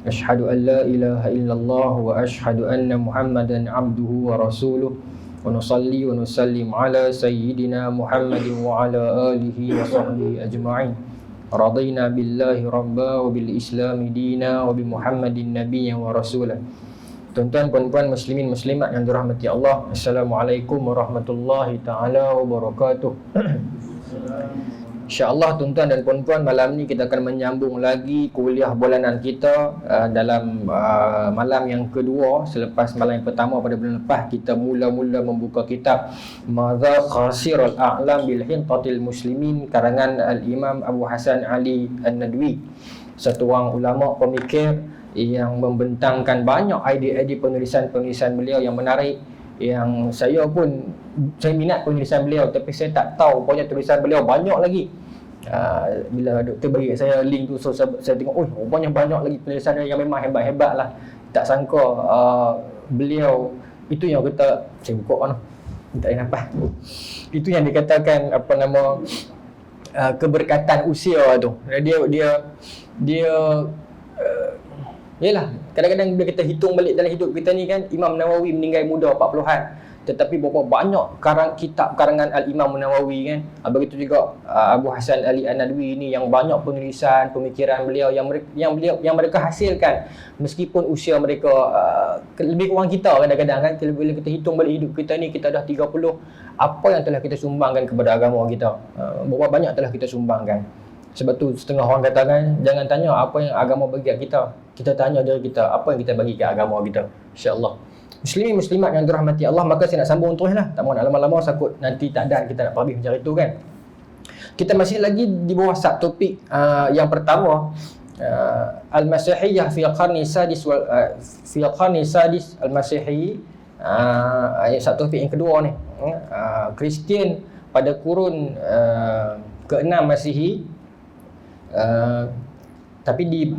Asyhadu an la ilaha illallah wa asyhadu anna Muhammadan abduhu wa rasuluh. Wa nusalli wa nusallim ala sayyidina Muhammadin wa ala alihi wa sahbihi ajma'in. Radina billahi rabba wa bil islami dina wa bi Muhammadin nabiyyan wa rasulah. Tuan-tuan, puan-puan, muslimin, muslimat yang dirahmati Allah, Assalamualaikum warahmatullahi ta'ala wabarakatuh. InsyaAllah tuan-tuan dan puan-puan, malam ni kita akan menyambung lagi kuliah bulanan kita dalam malam yang kedua. Selepas malam yang pertama pada bulan lepas, kita mula-mula membuka kitab Madza Khasirul A'lam bil Hintatil Muslimin, karangan Al-Imam Abu Hasan Ali An-Nadwi, satu orang ulama pemikir yang membentangkan banyak idea-idea penulisan-penulisan beliau yang menarik, yang saya minat penulisan beliau, tapi saya tak tahu rupanya tulisan beliau banyak lagi. Bila doktor bagi saya link tu, so saya tengok, rupanya banyak lagi tulisan yang memang hebat-hebat lah. Tak sangka beliau itu yang kata, saya buka kan, tak ada nafas. Itu yang dikatakan keberkatan usia tu. Yalah, kadang-kadang bila kita hitung balik dalam hidup kita ni kan, Imam Nawawi meninggal muda 40-an, tetapi berapa banyak kitab karangan Al-Imam Nawawi kan. Begitu juga Abu Hasan Ali An-Nadwi ni, yang banyak penulisan, pemikiran beliau yang mereka hasilkan meskipun usia mereka lebih kurang kita kadang-kadang kan. Bila kita hitung balik hidup kita ni, kita dah 30, apa yang telah kita sumbangkan kepada agama kita, berapa banyak telah kita sumbangkan. Sebab tu setengah orang katakan, jangan tanya apa yang agama bagi kat kita, kita tanya diri kita, apa yang kita bagi kat agama kita. InsyaAllah. Muslimin muslimat yang dirahmati Allah, maka saya nak sambung terus lah. Tak mahu nak lama-lama, takut nanti tak ada kita nak habis macam itu kan. Kita masih lagi di bawah subtopik yang pertama, Al-Masihiyah fi qarni sadis Al-Masihi. Subtopik yang kedua ni, Kristian pada kurun ke-6 Masihi. Tapi di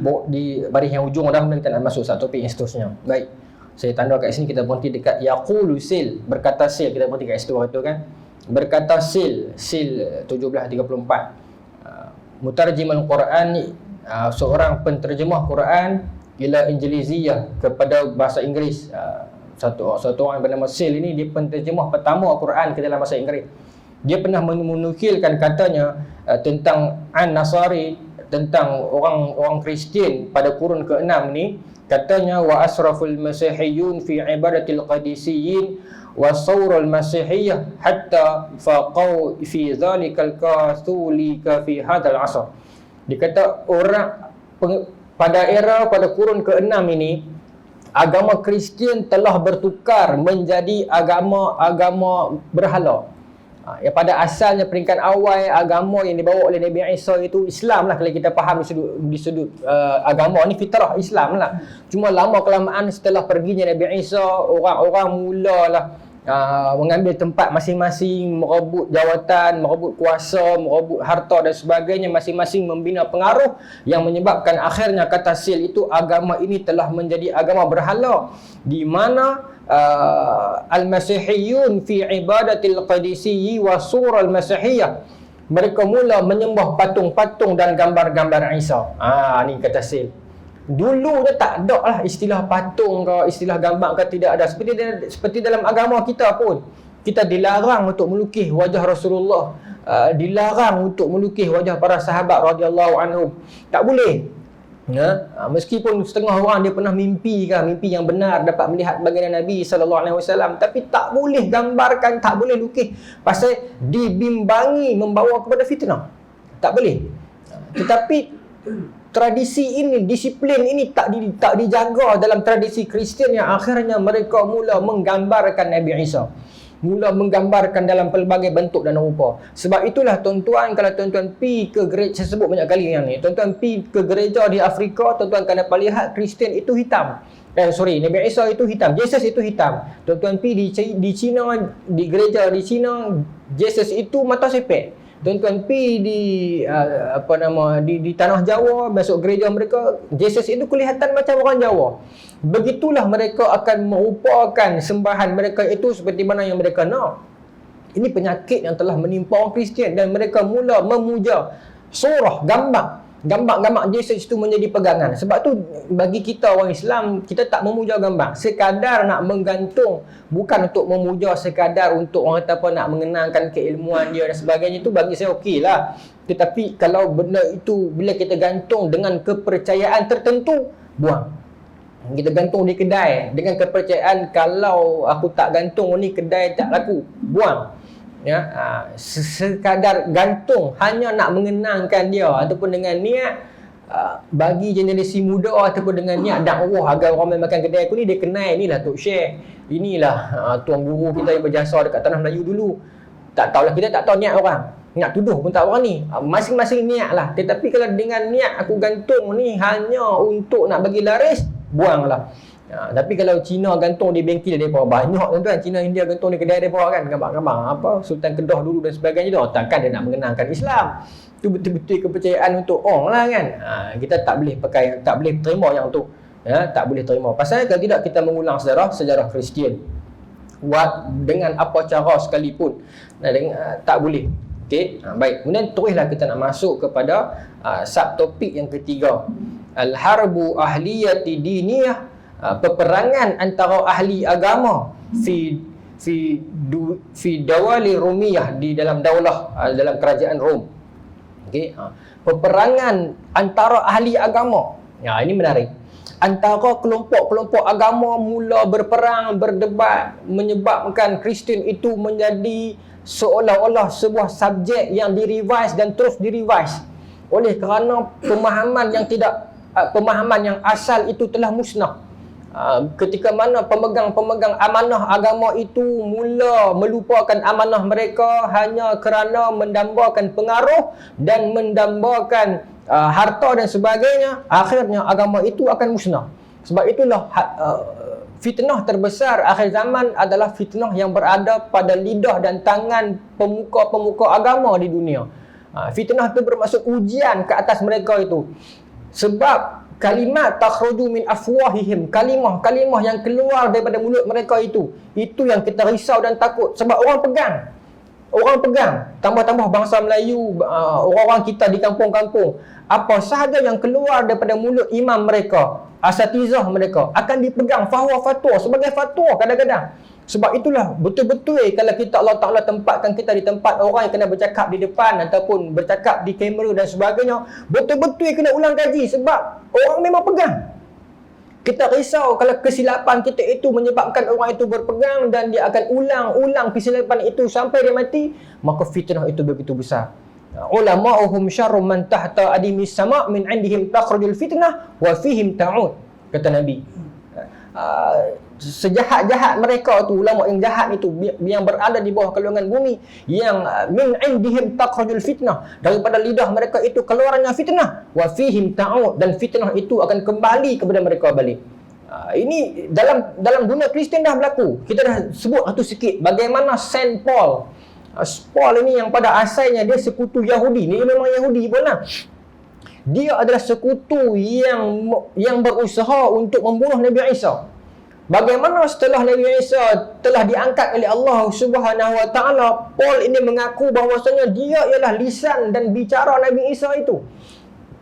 baris yang ujung dah kita nak masuk satu topik yang seterusnya. Baik, saya tanda kat sini, kita berhenti dekat yaqulu sil, berkata sil, kita berhenti kat situ tu kan. Berkata sil 1734. Mutarjim al-Quran, seorang penterjemah Quran ila Injiliziyah, kepada bahasa Inggeris. Satu orang bernama Sil ini, dia penterjemah pertama Quran ke dalam bahasa Inggeris. Dia pernah menukilkan katanya tentang An-Nasari, tentang orang Kristian pada kurun ke-6 ni. Katanya, wa asraful masihiyun fi ibadatil qadisiyyin wa sawrul masihiyah hatta faqau fi zalikal katholika fi hadzal asr. Dia kata pada kurun ke-6 ini, agama Kristian telah bertukar menjadi agama berhala. Ya, pada asalnya peringkat awal agama yang dibawa oleh Nabi Isa itu Islam lah, kalau kita faham di sudut agama ni, fitrah Islam lah. Cuma lama kelamaan setelah perginya Nabi Isa, orang-orang mulalah mengambil tempat masing-masing, merebut jawatan, merebut kuasa, merebut harta dan sebagainya, masing-masing membina pengaruh yang menyebabkan akhirnya kata sil itu, agama ini telah menjadi agama berhala, di mana al-masihiyun fi ibadatil qadisiyyi wa surah al-masihiyah, mereka mula menyembah patung-patung dan gambar-gambar Isa. Ni kata sil. Dulu dia tak ada lah istilah patung ke, istilah gambar ke, tidak ada. Seperti dalam agama kita pun, kita dilarang untuk melukis wajah Rasulullah, dilarang untuk melukis wajah para sahabat radhiyallahu anhum. Tak boleh. Meskipun setengah orang dia pernah mimpi yang benar, dapat melihat baginda Nabi SAW, tapi tak boleh gambarkan, tak boleh lukis, pasal dibimbangi membawa kepada fitnah. Tak boleh. Tetapi tradisi ini, disiplin ini tak dijaga dalam tradisi Kristian, yang akhirnya mereka mula menggambarkan Nabi Isa, mula menggambarkan dalam pelbagai bentuk dan rupa. Sebab itulah tuan-tuan, kalau tuan-tuan pi ke gereja, saya sebut banyak kali yang ni, tuan-tuan pi ke gereja di Afrika, tuan-tuan akan dapat lihat Kristian itu hitam. Nabi Isa itu hitam, Yesus itu hitam. Tuan-tuan pi di China, di gereja di China, Yesus itu mata sepet. Tuan-tuan pi di tanah Jawa, masuk gereja mereka, Yesus itu kelihatan macam orang Jawa. Begitulah mereka akan merupakan sembahan mereka itu seperti mana yang mereka nak. Ini penyakit yang telah menimpa orang Kristian, dan mereka mula memuja surah, gambar. gambar-gambar Jesus itu menjadi pegangan. Sebab tu bagi kita orang Islam, kita tak memuja gambar sekadar nak menggantung, bukan untuk memuja sekadar untuk orang kata apa, nak mengenangkan keilmuan dia dan sebagainya. Itu bagi saya okey lah. Tetapi kalau benda itu bila kita gantung dengan kepercayaan tertentu, buang. Kita gantung di kedai dengan kepercayaan kalau aku tak gantung ni kedai tak laku, buang. Ya, sekadar gantung hanya nak mengenangkan dia ataupun dengan niat bagi generasi muda ataupun dengan niat dakwah agar orang main makan kedai aku ni dia kenal inilah Tok Syekh, inilah tuan guru kita yang berjasa dekat tanah Melayu dulu. Tak tahulah, kita tak tahu niat orang. Nak tuduh pun tak berani. Masing-masing niat lah. Tetapi kalau dengan niat aku gantung ni hanya untuk nak bagi laris, buanglah. Tapi kalau Cina gantung di bengkel mereka banyak tuan-tuan, Cina India gantung di kedai mereka kan, gambar-gambar apa Sultan Kedah dulu dan sebagainya tu, takkan dia nak mengenangkan Islam. Itu betul-betul kepercayaan untuk orang lah kan. Kita tak boleh pakai, tak boleh terima yang tu. Tak boleh terima. Pasal kalau tidak kita mengulang sejarah Kristian. Dengan apa cara sekalipun tak boleh. Okey, baik. Kemudian teruslah kita nak masuk kepada subtopik yang ketiga. Al-harbu ahliyati diniyah, peperangan antara ahli agama fi dawali Rumiyah, di dalam daulah, dalam kerajaan Rom. Okey, peperangan antara ahli agama. Ini menarik. Antara kelompok-kelompok agama mula berperang, berdebat, menyebabkan Kristian itu menjadi seolah-olah sebuah subjek yang direvise dan terus direvise oleh kerana pemahaman yang asal itu telah musnah. Ketika mana pemegang-pemegang amanah agama itu mula melupakan amanah mereka hanya kerana mendambakan pengaruh dan mendambakan harta dan sebagainya, akhirnya agama itu akan musnah. Sebab itulah fitnah terbesar akhir zaman adalah fitnah yang berada pada lidah dan tangan pemuka-pemuka agama di dunia. Fitnah itu bermaksud ujian ke atas mereka itu. Sebab kalimat takhruju min afwahihim, kalimah-kalimah yang keluar daripada mulut mereka itu yang kita risau dan takut. Sebab orang pegang, tambah-tambah bangsa Melayu, orang-orang kita di kampung-kampung, apa sahaja yang keluar daripada mulut imam mereka, asatizah mereka akan dipegang fatwa sebagai fatwa kadang-kadang. Sebab itulah betul-betul kalau kita, Allah Ta'ala tempatkan kita di tempat orang yang kena bercakap di depan ataupun bercakap di kamera dan sebagainya, betul-betul kena ulang kaji sebab orang memang pegang. Kita risau kalau kesilapan kita itu menyebabkan orang itu berpegang dan dia akan ulang-ulang kesilapan itu sampai dia mati, maka fitnah itu begitu besar. Ulama'uhum syarrum man tahta adimis sama' min indihim takhrujul fitnah wa fihim ta'ud, kata Nabi. Sejahat-jahat mereka tu, ulama yang jahat itu yang berada di bawah kelungan bumi, yang min indihim takhrujul fitnah, daripada lidah mereka itu keluarnya fitnah, wa fihim ta'ud, dan fitnah itu akan kembali kepada mereka balik. Ini dalam dunia Kristian dah berlaku. Kita dah sebut satu sikit bagaimana Saint Paul ini yang pada asalnya dia sekutu Yahudi, ni memang Yahudi pun lah. Dia adalah sekutu yang berusaha untuk membunuh Nabi Isa. Bagaimana setelah Nabi Isa telah diangkat oleh Allah Subhanahu Wa Taala, Paul ini mengaku bahawasanya dia ialah lisan dan bicara Nabi Isa itu.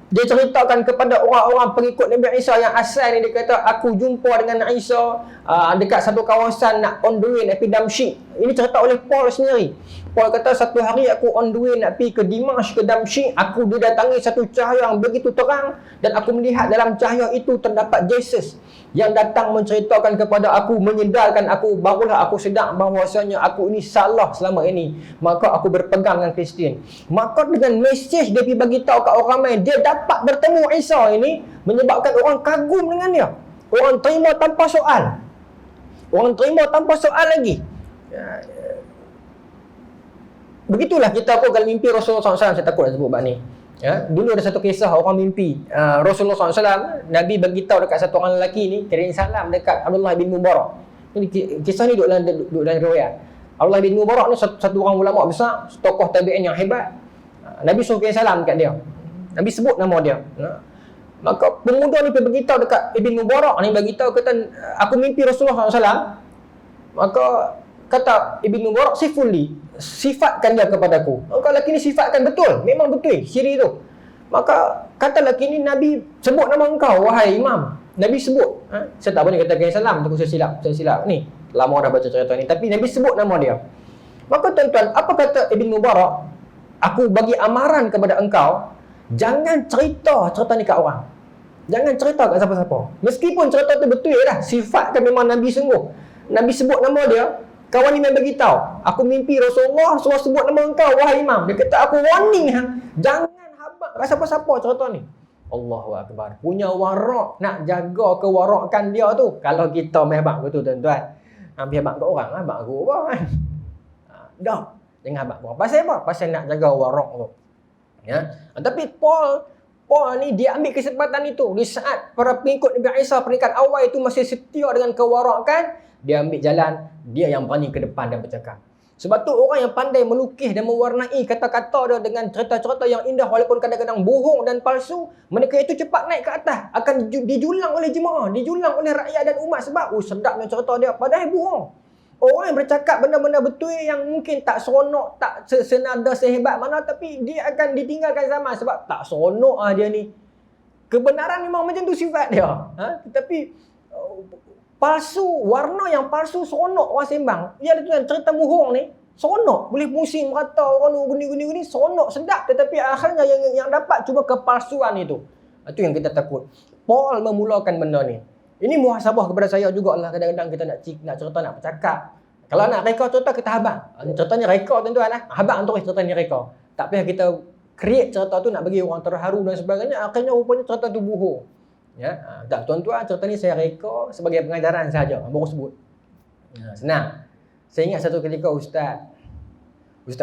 Dia ceritakan kepada orang-orang pengikut Nabi Isa yang asal ni, dia kata aku jumpa dengan Isa dekat satu kawasan nak on the way nak pergi Damsyik. Ini cerita oleh Paul sendiri. Paul kata satu hari aku on the way nak pergi ke Dimash, ke Damsyik, aku didatangi satu cahaya yang begitu terang dan aku melihat dalam cahaya itu terdapat Jesus yang datang menceritakan kepada aku, menyedarkan aku, barulah aku sedar bahawasanya aku ini salah selama ini. Maka aku berpegang dengan Kristian. Maka dengan mesej dia pergi bagi tahu kat orang ramai, dia dapat bertemu Isa ini, menyebabkan orang kagum dengan dia. Orang terima tanpa soal. Orang terima tanpa soal lagi. Begitulah kita pun kalau mimpi Rasulullah SAW, saya takut nak sebut bab ni. Dulu ada satu kisah orang mimpi Rasulullah SAW, Nabi bagi tahu dekat satu orang lelaki ni, kirim salam dekat Abdullah bin Mubarak. Ini kisah ni duduk dalam riwayat. Abdullah bin Mubarak ni satu orang ulama besar, tokoh tabi'in yang hebat. Nabi suruh kirim salam dekat dia. Nabi sebut nama dia. Maka pemuda ni pergi beritahu dekat Ibn Mubarak ni, bagi tahu kata aku mimpi Rasulullah SAW. Maka kata Ibn Mubarak, sifatkan dia kepadaku. Kalau lelaki ni sifatkan betul, memang betul ciri tu. Maka katalah kini Nabi sebut nama engkau, wahai imam. Nabi sebut. Saya tak boleh katakan salam, takut saya silap. Ni, lama dah baca cerita ni. Tapi Nabi sebut nama dia. Maka tuan-tuan, apa kata Ibn Mubarak? Aku bagi amaran kepada engkau, jangan cerita ni kat orang. Jangan cerita kat siapa-siapa. Meskipun cerita tu betul dah, sifat kan memang Nabi sungguh. Nabi sebut nama dia, kawan ni memang beritahu, aku mimpi Rasulullah suruh sebut nama engkau, wahai imam. Dia kata aku warning, jangan habaq kat siapa-siapa cerita ni. Allahu Akbar. Punya warak, nak jaga kewarakan dia tu. Kalau kita main habaq betul tuan-tuan. Habis habaq kat orang, habaq aku apa kan? Dah, jangan habaq orang. Pasal apa? Pasal nak jaga warak tu. Ya. Tapi Paul ni dia ambil kesempatan itu di saat para pengikut Nabi Isa peringkat awal itu masih setia dengan kewarakan, dia ambil jalan, dia yang berani ke depan dan bercakap. Sebab tu orang yang pandai melukis dan mewarnai kata-kata dia dengan cerita-cerita yang indah walaupun kadang-kadang bohong dan palsu, mereka itu cepat naik ke atas, akan dijulang oleh jemaah, dijulang oleh rakyat dan umat sebab sedapnya cerita dia padahal bohong. Orang yang bercakap benda-benda betul yang mungkin tak seronok, tak senada sehebat mana, tapi dia akan ditinggalkan zaman sebab tak seronok dia ni. Kebenaran memang macam tu sifat dia. Tetapi palsu, warna yang palsu seronok orang sembang. Ya tuan, cerita bohong ni seronok, boleh pusing merata orang guni-guni seronok, sedap, tetapi akhirnya yang dapat cuma kepalsuan itu. Itu yang kita takut. Paul memulakan benda ni. Ini muhasabah kepada saya jugalah. Kadang-kadang kita nak cerita, nak bercakap. Kalau nak reka cerita, kita habaq. Ceritanya reka tuan-tuan lah. Habaq untuk cerita ni reka. Tak payah kita create cerita tu nak bagi orang terharu dan sebagainya. Akhirnya rupanya cerita tu bohong. Ya, tak tuan-tuan, cerita ni saya reka sebagai pengajaran sahaja. Baru sebut. Senang. Saya ingat satu ketika Ustaz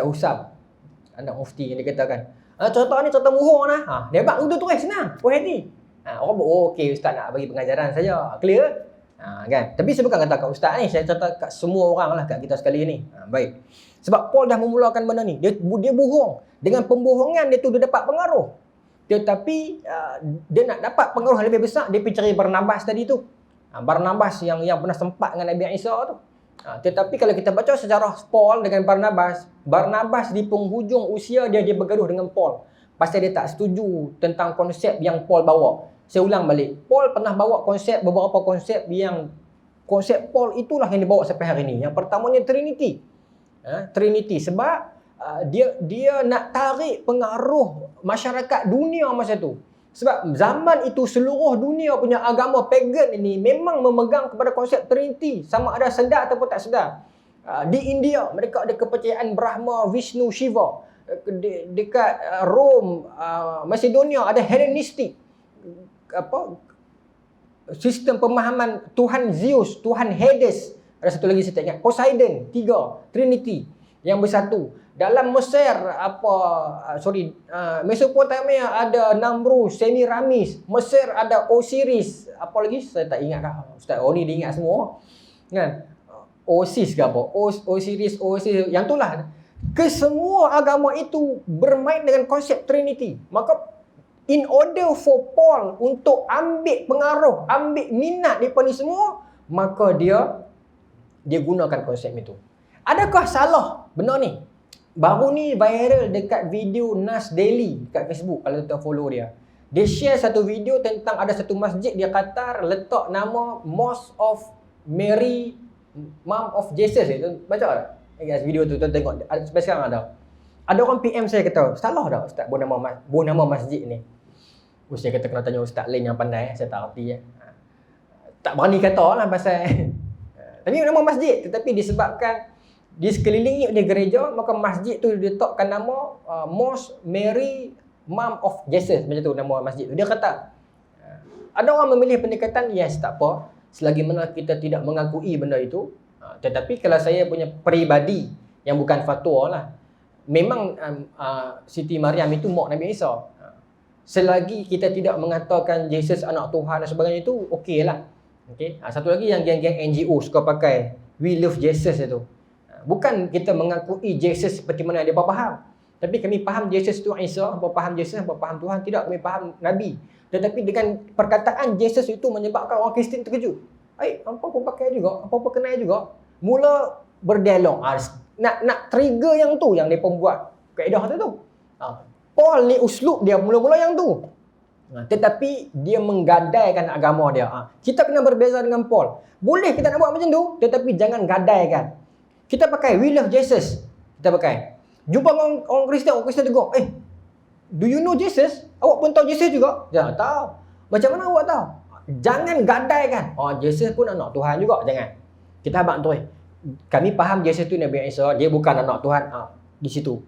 Usam, anak mufti yang dikatakan, cerita ni cerita bohong lah. Dia habaq tu tulis, senang. Puas hati. Orang buat, okey Ustaz nak bagi pengajaran saja. Clear? Kan? Tapi saya bukan kata kat Ustaz ni, saya cerita kat semua orang lah, kat kita sekali ni. Baik. Sebab Paul dah memulakan benda ni. Dia bohong. Dengan pembohongan dia tu dia dapat pengaruh. Tetapi dia nak dapat pengaruh yang lebih besar, dia pergi cari Barnabas tadi tu. Barnabas yang pernah sempat dengan Nabi Isa tu. Tetapi kalau kita baca sejarah Paul dengan Barnabas di penghujung usia dia bergaduh dengan Paul. Pasal dia tak setuju tentang konsep yang Paul bawa. Saya ulang balik. Paul pernah bawa beberapa konsep yang konsep Paul itulah yang dibawa sampai hari ini. Yang pertamanya Trinity. Trinity sebab dia nak tarik pengaruh masyarakat dunia masa tu. Sebab zaman itu seluruh dunia punya agama pagan ini memang memegang kepada konsep Trinity. Sama ada sedar ataupun tak sedar. Di India mereka ada kepercayaan Brahma, Vishnu, Shiva. Dekat Rom, Macedonia ada Hellenistic sistem pemahaman Tuhan Zeus, Tuhan Hades, ada satu lagi saya tak ingat, Poseidon, 3 Trinity yang bersatu. Dalam Mesir Mesopotamia ada Namrud, Semiramis. Mesir ada Osiris, apa lagi saya tak ingat dah. Ustaz Oni dia ingat semua kan, Osis ke apa, Osiris yang itulah. Kesemua agama itu bermain dengan konsep Trinity. Maka in order for Paul untuk ambil pengaruh, ambil minat daripada ni semua, maka dia gunakan konsep itu. Adakah salah benda ni? Baru ni viral dekat video Nas Daily dekat Facebook, kalau tuan follow dia. Dia share satu video tentang ada satu masjid di Qatar letak nama Mosque of Mary, Mom of Jesus. Baca tak? Video tu tuan tengok, sampai sekarang ada. Ada orang PM saya kata, salah tak Ustaz buat nama masjid ni? Saya kata kena tanya Ustaz lain yang pandai, saya tak erti. Tak berani kata lah pasal tapi nama masjid, tetapi disebabkan di sekeliling dia gereja, maka masjid tu diletakkan nama Mosque Mary, Mom of Jesus, macam tu nama masjid tu. Dia kata ada orang memilih pendekatan, yes tak apa, selagi mana kita tidak mengakui benda itu. Tetapi kalau saya punya peribadi yang bukan fatwa lah, memang Siti Maryam itu mak Nabi Isa. Selagi kita tidak mengatakan Jesus anak Tuhan dan sebagainya itu, okey lah. Okay. Satu lagi yang geng-geng NGO suka pakai, we love Jesus itu. Bukan kita mengakui Jesus seperti mana dia faham. Tapi kami faham Jesus itu Isa, apa faham Jesus, apa faham Tuhan. Tidak, kami faham Nabi. Tetapi dengan perkataan Jesus itu menyebabkan orang Kristian terkejut. Apa pun pakai juga, apa pun kenal juga. Mula berdialog. Nak trigger yang tu yang mereka buat kaedah tu. Paul ni uslub dia mula-mula yang tu. Tetapi dia menggadaikan agama dia. Kita kena berbeza dengan Paul. Boleh kita nak buat macam tu, tetapi jangan gadaikan. Kita pakai we love Jesus. Kita pakai. Jumpa orang Kristian tegur, do you know Jesus? Awak pun tahu Jesus juga? Jangan tahu. Macam mana awak tahu? Jangan gadaikan. Jesus pun anak Tuhan juga. Jangan. Kita abang tu. Kami faham Jesus tu Nabi Isa, dia bukan anak Tuhan. Di situ.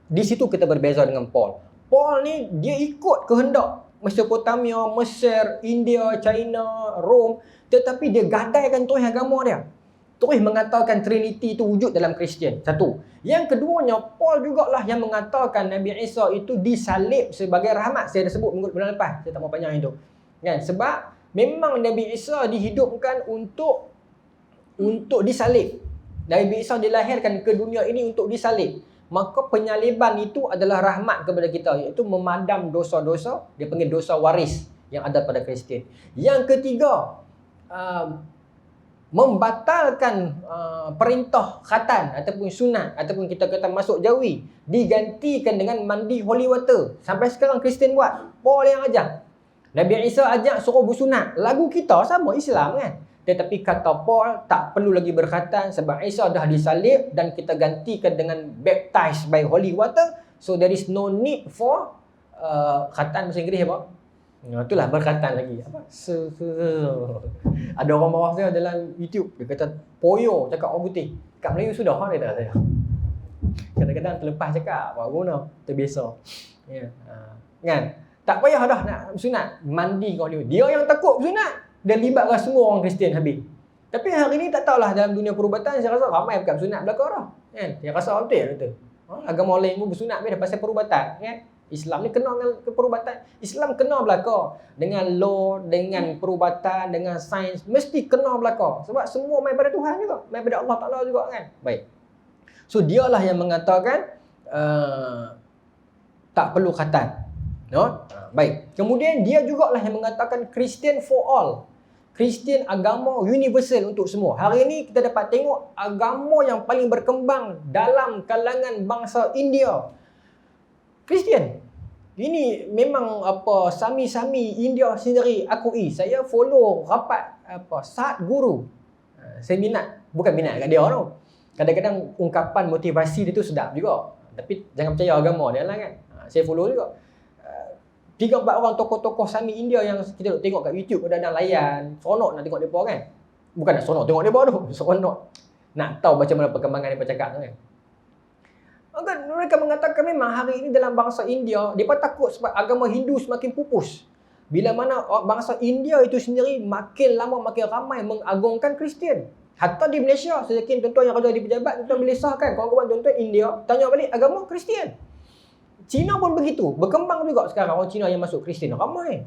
Di situ kita berbeza dengan Paul. Paul ni dia ikut kehendak Mesopotamia, Mesir, India, China, Rom, tetapi dia gadaikan terus agama dia. Terus mengatakan Trinity itu wujud dalam Kristian. Satu. Yang keduanya, Paul jugalah yang mengatakan Nabi Isa itu disalib sebagai rahmat. Saya dah sebut minggu bulan lepas. Saya tak mau panjang itu. Kan? Sebab memang Nabi Isa dihidupkan untuk disalib. Nabi Isa dilahirkan ke dunia ini untuk disalib. Maka penyaliban itu adalah rahmat kepada kita, iaitu memadam dosa-dosa. Dia panggil dosa waris yang ada pada Kristian. Yang ketiga, membatalkan perintah khatan ataupun sunat, ataupun kita kata masuk jawi, digantikan dengan mandi holy water. Sampai sekarang Kristian buat. Paul yang ajar. Nabi Isa ajak suruh bersunat. Lagu kita sama Islam kan. Tetapi kata Paul, tak perlu lagi berkhatan sebab Isa dah disalib dan kita gantikan dengan baptized by holy water. So there is no need for khatan bahasa Inggeris apa? Itulah berkhatan lagi. Ada orang bawah saya dalam YouTube, dia kata poyo cakap orang putih. Kat Melayu sudah dia kata saya. Kadang-kadang terlepas cakap, apa guna, terbiasa. Ya. Kan? Tak payah dah nak sunat, mandi kau dia. Dia yang takut sunat. Dan libatkan semua orang Kristian habis. Tapi hari ni tak tahulah dalam dunia perubatan, saya rasa ramai bukan bersunat belakang dah. Kan? Saya rasa betul kata. Agama lain pun bersunat dah pasal perubatan. Kan? Islam ni kena dengan perubatan. Islam kena belakang. Dengan law, dengan perubatan, dengan sains. Mesti kena belakang. Sebab semua main pada Tuhan juga. Main pada Allah Ta'ala juga kan. Baik. So dialah yang mengatakan tak perlu khatan. No? Baik. Kemudian dia jugalah yang mengatakan Christian for all. Kristian agama universal untuk semua. Hari ini kita dapat tengok agama yang paling berkembang dalam kalangan bangsa India. Kristian. Ini memang sami-sami India sendiri akui. Saya follow rapat Saat Guru. Saya bukan minat kat dia tau. Kadang-kadang ungkapan motivasi dia tu sedap juga. Tapi jangan percaya agama dia lah kan. Saya follow juga. 3-4 orang tokoh-tokoh Sami India yang kita tengok kat YouTube, kadang-kadang layan. Seronok nak tengok mereka kan. Bukan nak seronok tengok mereka tu. Seronok nak tahu macam mana perkembangan mereka cakap tu kan. Mereka mengatakan memang hari ini dalam bangsa India, mereka takut sebab agama Hindu semakin pupus. Bila mana bangsa India itu sendiri makin lama makin ramai mengagungkan Kristian. Hatta di Malaysia, saya yakin tuan-tuan yang ada di pejabat, tuan-tuan boleh sahkan. Kawan-kawan tuan-tuan India, tanya balik agama Kristian. Cina pun begitu. Berkembang juga sekarang orang Cina yang masuk Kristian. Ramai.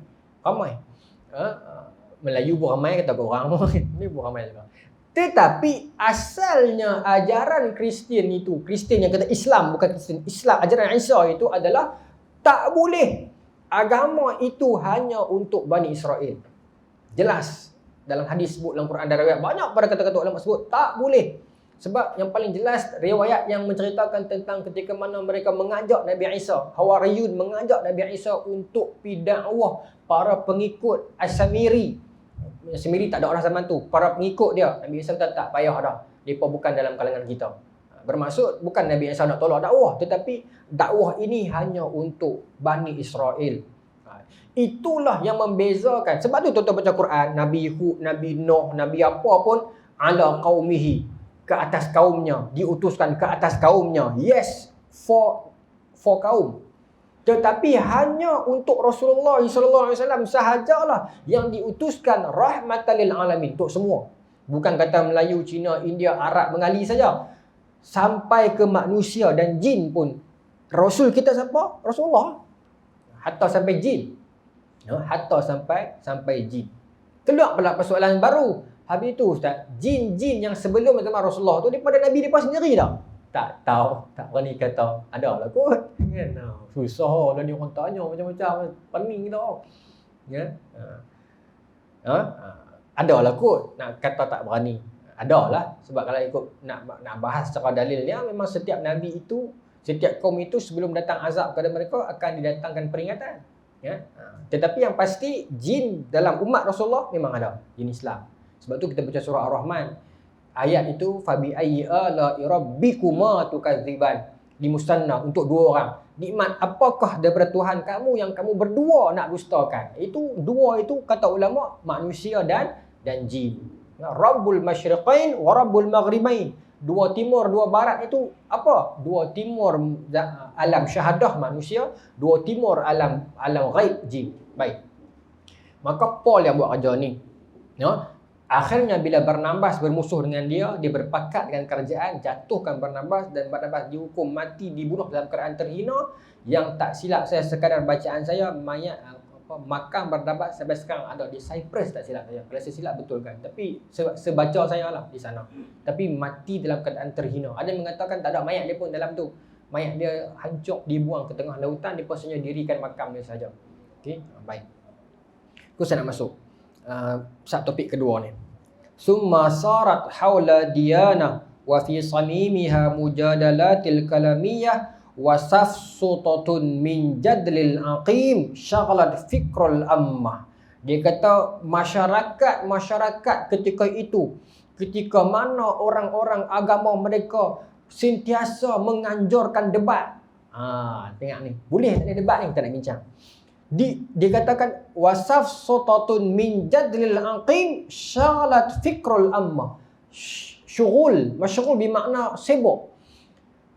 Melayu pun ramai, kata orang ramai. Ini pun ramai juga. Tetapi asalnya ajaran Kristian itu, Kristian yang kata Islam, bukan Kristian Islam, ajaran Isa itu adalah tak boleh. Agama itu hanya untuk Bani Israel. Jelas. Dalam hadis sebut, dalam Quran dan riwayat, banyak pada kata-kata ulama sebut, tak boleh. Sebab yang paling jelas, riwayat yang menceritakan tentang ketika mana mereka mengajak Nabi Isa, Hawariyun mengajak Nabi Isa untuk pergi dakwah para pengikut As-Samiri. As-Samiri tak ada orang zaman tu. Para pengikut dia, Nabi Isa kata tak payah dah. Mereka bukan dalam kalangan kita. Bermaksud bukan Nabi Isa nak tolak dakwah, tetapi dakwah ini hanya untuk Bani Israel. Itulah yang membezakan. Sebab tu tuan-tuan baca Quran, Nabi Hud, Nabi Nuh, Nabi apa pun, ala qaumihi, ke atas kaumnya, diutuskan ke atas kaumnya. Yes, for kaum. Tetapi hanya untuk Rasulullah SAW sahajalah yang diutuskan rahmatan lil alamin, untuk semua. Bukan kata Melayu, Cina, India, Arab, Bengali saja. Sampai ke manusia dan jin pun. Rasul kita siapa? Rasulullah. Hatta sampai jin. Hatta sampai jin. Keluar pula persoalan baru. Habis itu Ustaz, jin-jin yang sebelum zaman Rasulullah tu daripada Nabi mereka sendiri dah. Tak tahu, tak berani kata. Ada lah kot. Kan? Susah lah ni orang tanya macam-macam. Pening tau. Ya? Ada lah kot. Nak kata tak berani. Ada lah. Sebab kalau ikut nak bahas secara dalilnya, memang setiap Nabi itu Setiap kaum itu sebelum datang azab kepada mereka akan didatangkan peringatan. Ya. Tetapi yang pasti jin dalam umat Rasulullah memang ada, jin Islam. Sebab tu kita baca surah Ar-Rahman. Ayat itu fabi ayyi ala'i rabbikuma tukadziban. Di musanna untuk dua orang. Nikmat apakah daripada Tuhan kamu yang kamu berdua nak dustakan? Itu dua itu kata ulama manusia dan jin. Rabbul masyriqain wa rabbul maghribain. Dua timur, dua barat itu apa? Dua timur alam syahadah manusia, dua timur alam ghaib jin. Baik. Maka Paul yang buat kerja ni. Ya. Akhirnya bila Barnabas bermusuh dengan dia berpakat dengan kerajaan, jatuhkan Barnabas dan Barnabas dihukum mati, dibunuh dalam keadaan terhina. Yang tak silap saya sekadar bacaan saya, mayat makam Barnabas sampai sekarang ada di Cyprus, tak silap saya. Kalau saya silap betulkan. Tapi sebaca saya lah di sana. Tapi mati dalam keadaan terhina. Ada yang mengatakan tak ada mayat dia pun dalam tu. Mayat dia hancur, dibuang ke tengah lautan, dia hanya dirikan makam dia saja. Okey, baik. Aku saya nak masuk topik kedua ni. Summa sarat haula diyana wa fi samimiha mujadalatil kalamiyah wa safsutatun min jadlil aqim syaghalat fikrul ammah. Dia kata masyarakat ketika itu, ketika mana orang-orang agama mereka sentiasa menganjurkan debat. Tengok ni. Boleh tak ada debat ni, kita nak bincang. Dikatakan wasaf sotatun min jadlil aqim syaghalat fikrul amma. Masyghul bermakna sibuk.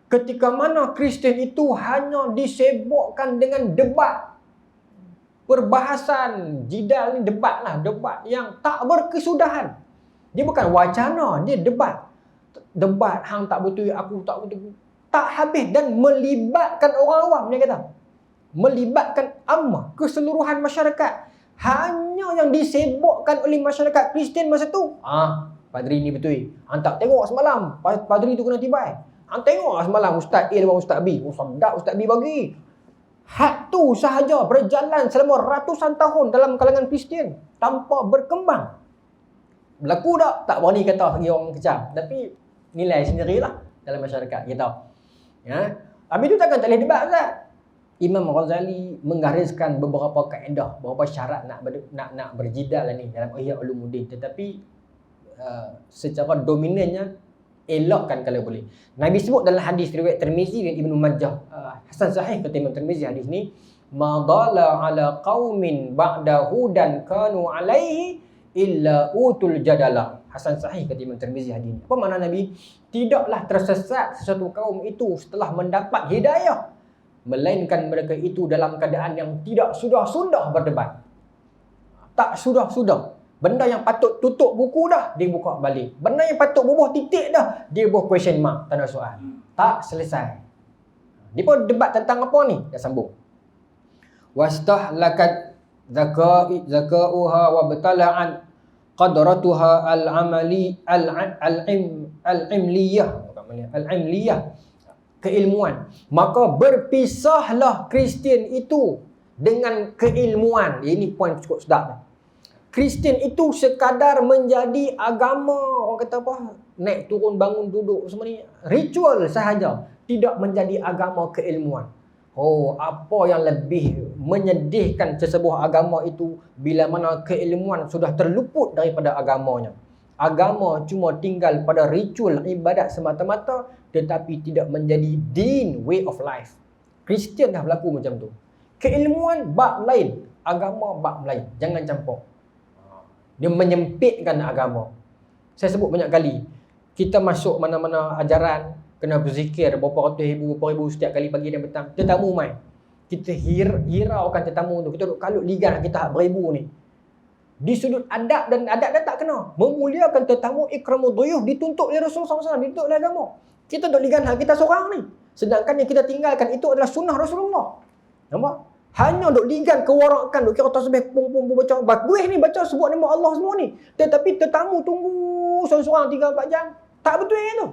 Ketika mana Kristian itu hanya disibukkan dengan debat, perbahasan, jidal ni debat yang tak berkesudahan. Dia bukan wacana, dia debat. Debat hang tak betul, aku tak betul. Tak habis dan melibatkan orang awam, dia kata. Melibatkan ammah, keseluruhan masyarakat. Hanya yang disibukkan oleh masyarakat Kristian masa tu. Padri ni betul. Hang tak tengok semalam padri tu kena tibai. Hang tengok semalam Ustaz A lawan Ustaz B. Sedap Ustaz B bagi. Hak tu sahaja berjalan selama ratusan tahun dalam kalangan Kristian tanpa berkembang. Berlaku tak berani kata bagi orang kecam. Tapi nilai sendirilah dalam masyarakat kita. Ya. Habis tu takkan tak boleh debat Ustaz. Imam Ghazali menggariskan beberapa kaedah, beberapa syarat nak berjidal ni dalam Ihya Ulumuddin, tetapi secara dominannya elakkan kalau boleh. Nabi sebut dalam hadis riwayat Tirmizi dan Ibnu Majah, hasan sahih kata Imam Tirmizi hadis ni, madalla ala qaumin ba'da hudan kanu alaihi illa utul jadala. Hasan sahih kata Imam Tirmizi hadis ni. Apa makna Nabi? Tidaklah tersesat sesuatu kaum itu setelah mendapat hidayah, melainkan mereka itu dalam keadaan yang tidak sudah berdebat. Tak sudah. Benda yang patut tutup buku dah, dia buka balik. Benda yang patut bubuh titik dah, dia bubuh question mark, tanda soal. Tak selesai. Dia pun debat tentang apa ni? Dah sambung. Wastahlakat zakauha wa batala'an qadratuha al-imliyah, keilmuan. Maka berpisahlah Kristian itu dengan keilmuan. Ini poin cukup sedap. Kristian itu sekadar menjadi agama, orang kata apa, naik turun bangun duduk semua ni ritual sahaja, tidak menjadi agama keilmuan. Apa yang lebih menyedihkan sesebuah agama itu bila mana keilmuan sudah terluput daripada agamanya. Agama cuma tinggal pada ritual ibadat semata-mata, tetapi tidak menjadi din, way of life. Kristian dah berlaku macam tu. Keilmuan bab lain, agama bab lain. Jangan campur. Dia menyempitkan agama. Saya sebut banyak kali, kita masuk mana-mana ajaran, kena berzikir berapa ratus ribu, berapa ribu setiap kali pagi dan petang. Tetamu mai. Kita hiraukan tetamu tu. Kita duk kalut ligan kita hak beribu ni. Di sudut adab dan adat dah tak kena. Memuliakan tetamu, ikramud duyuf, dituntut oleh Rasulullah SAW, dituntut oleh agama. Kita duk ligan hak kita seorang ni. Sedangkan yang kita tinggalkan itu adalah sunnah Rasulullah. Nampak? Hanya duk ligan kewarakan, duk kira tasbih pung baca bagus ni, baca sebut nama Allah semua ni. Tetapi tetamu tunggu seorang 3-4 jam. Tak betul yang tu.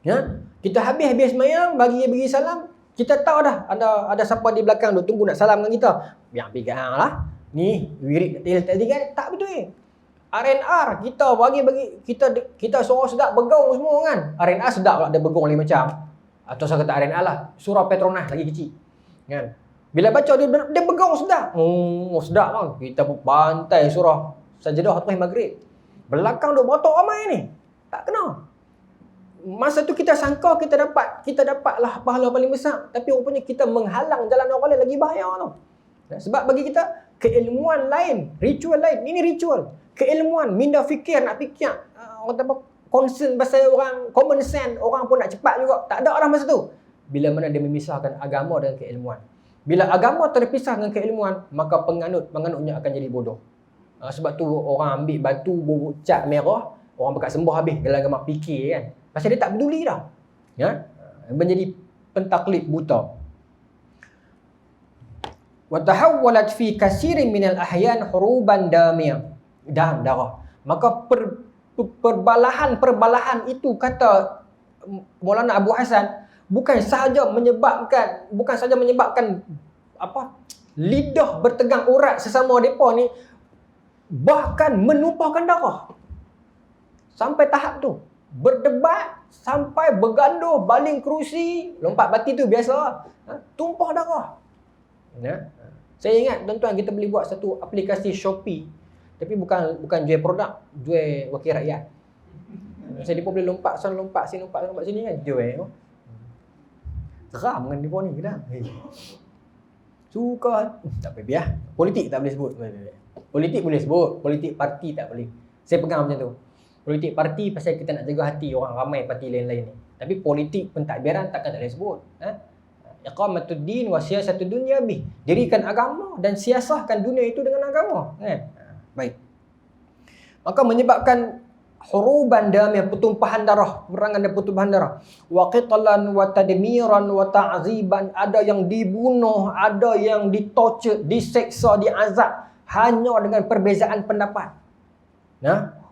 Ya? Kita habis semayang, bagi salam, kita tahu dah ada siapa di belakang duk tunggu nak salam dengan kita. Biar pegang lah. Ni wirid tadi kan tak betul. RNR kita bagi kita suara sedap bergaung semua kan. RNR sedap lah, ada bergaung lain macam. Atau saya kata RNA lah, surah Petronas lagi kecil. Kan? Bila baca dia pegang sedap. Sedap bang. Kita pun bantai surah Sajadah atau Maghrib. Belakang duk botok ramai ni. Tak kena. Masa tu kita sangka kita dapatlah pahala paling besar, tapi rupanya kita menghalang jalan orang lain, lagi bahaya tu. Sebab bagi kita keilmuan lain, ritual lain. Ini ritual. Keilmuan, minda fikir, nak fikir orang kata apa, concern pasal orang, common sense, orang pun nak cepat juga. Tak ada orang masa tu. Bila mana dia memisahkan agama dengan keilmuan. Bila agama terpisah dengan keilmuan, maka penganutnya akan jadi bodoh. Sebab tu orang ambil batu cat merah, orang bekat sembah habis dalam agama fikir kan. Pasal dia tak peduli dah. Ya? Menjadi pentaklid buta. Wa tahawwalat fi katsirin minal ahyan huruban damiyah. Darah. Maka perbalahan itu kata Maulana Abu Hasan bukan sahaja menyebabkan apa? Lidah bertegang urat sesama depa ni, bahkan menumpahkan darah. Sampai tahap tu. Berdebat sampai bergaduh, baling kerusi, lompat bati tu biasa. Tumpah darah. Ya. Saya ingat tuan-tuan, kita boleh buat satu aplikasi Shopee, tapi bukan jual produk, jual wakil rakyat. Saya depa boleh lompat sana, lompat sini kan, jual. Seram kan depa ni dah. Suka tak apa biar. Politik tak boleh sebut. Politik boleh sebut, politik parti tak boleh. Saya pegang macam tu. Politik parti pasal kita nak jaga hati orang ramai parti lain-lain ni. Tapi politik pentadbiran takkan tak boleh sebut. Iqamatuddin wa siyasatud dunya bih. Dirikan agama dan siasahkan dunia itu dengan agama. Baik. Maka menyebabkan huruban damiyah, pertumpahan darah, peperangan dan pertumpahan darah. Wa qitalan wa tadmiran wa ta'ziban. Ada yang dibunuh, ada yang ditorture, diseksa, diazab hanya dengan perbezaan pendapat.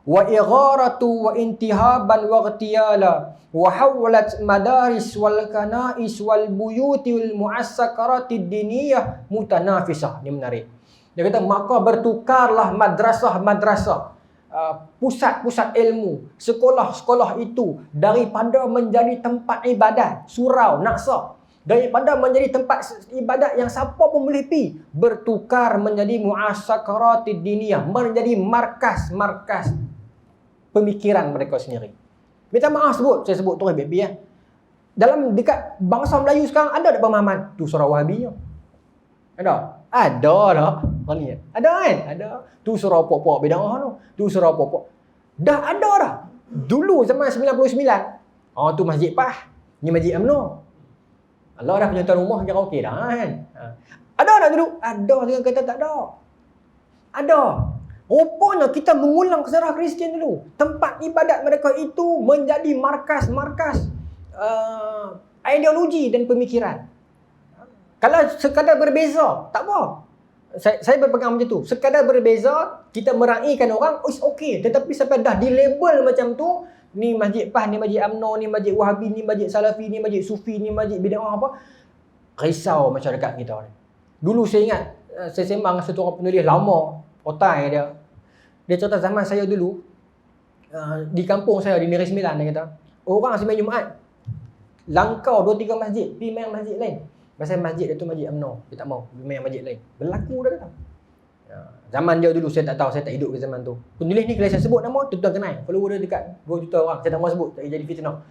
Wa igharatu wa intihaban wa ightiyala wa hawlat madaris wal kanais wal buyuti wal mu'assakaratid diniyah mutanafisah. Ini menarik. Dia kata maka bertukarlah madrasah, pusat-pusat ilmu, sekolah-sekolah itu daripada menjadi tempat ibadat, surau, naksa, daripada menjadi tempat ibadat yang siapa pun boleh pergi, bertukar menjadi mu'assakaratid diniyah, menjadi markas pemikiran mereka sendiri. Minta maaf saya sebut terus baby . Dalam dekat bangsa Melayu sekarang ada tak pemahaman tu surah Wahabi? Ada dah. Ada kan? Ada. Tu surah pokok bidah tu surah pokok. Dah ada dah. Dulu zaman 99. Tu Masjid Pah, ni Masjid UMNO. Allah dah punya tuan rumah kira okey dah kan. Ada dah dulu? Ada, jangan kata tak ada. Ada. Rupanya kita mengulang sejarah Kristian dulu. Tempat ibadat mereka itu menjadi markas ideologi dan pemikiran. Kalau sekadar berbeza, tak apa. Saya berpegang macam tu. Sekadar berbeza, kita meraihkan orang, okey. Tetapi sampai dah dilabel macam tu, ni Masjid Pah, ni Masjid UMNO, ni Masjid Wahabi, ni Masjid Salafi, ni Masjid Sufi, ni Masjid Bid'ah apa. Risau masyarakat kita ni. Dulu saya ingat, saya sembang dengan satu orang penulis lama, otai dia. Dia cerita zaman saya dulu, di kampung saya, di Negeri Sembilan, dia kata, orang sembahyang Jumaat, langkau 2-3 masjid, pergi main masjid lain. Pasal masjid dia tu Masjid UMNO, dia tak mau pergi main masjid lain. Berlaku dah kata. Zaman dia dulu, saya tak tahu, saya tak hidup ke zaman tu. Penulis ni kalau saya sebut nama, tuan-tuan kenal. Follower dia dekat 2 juta orang, saya tak mau sebut, tak jadi fitnah.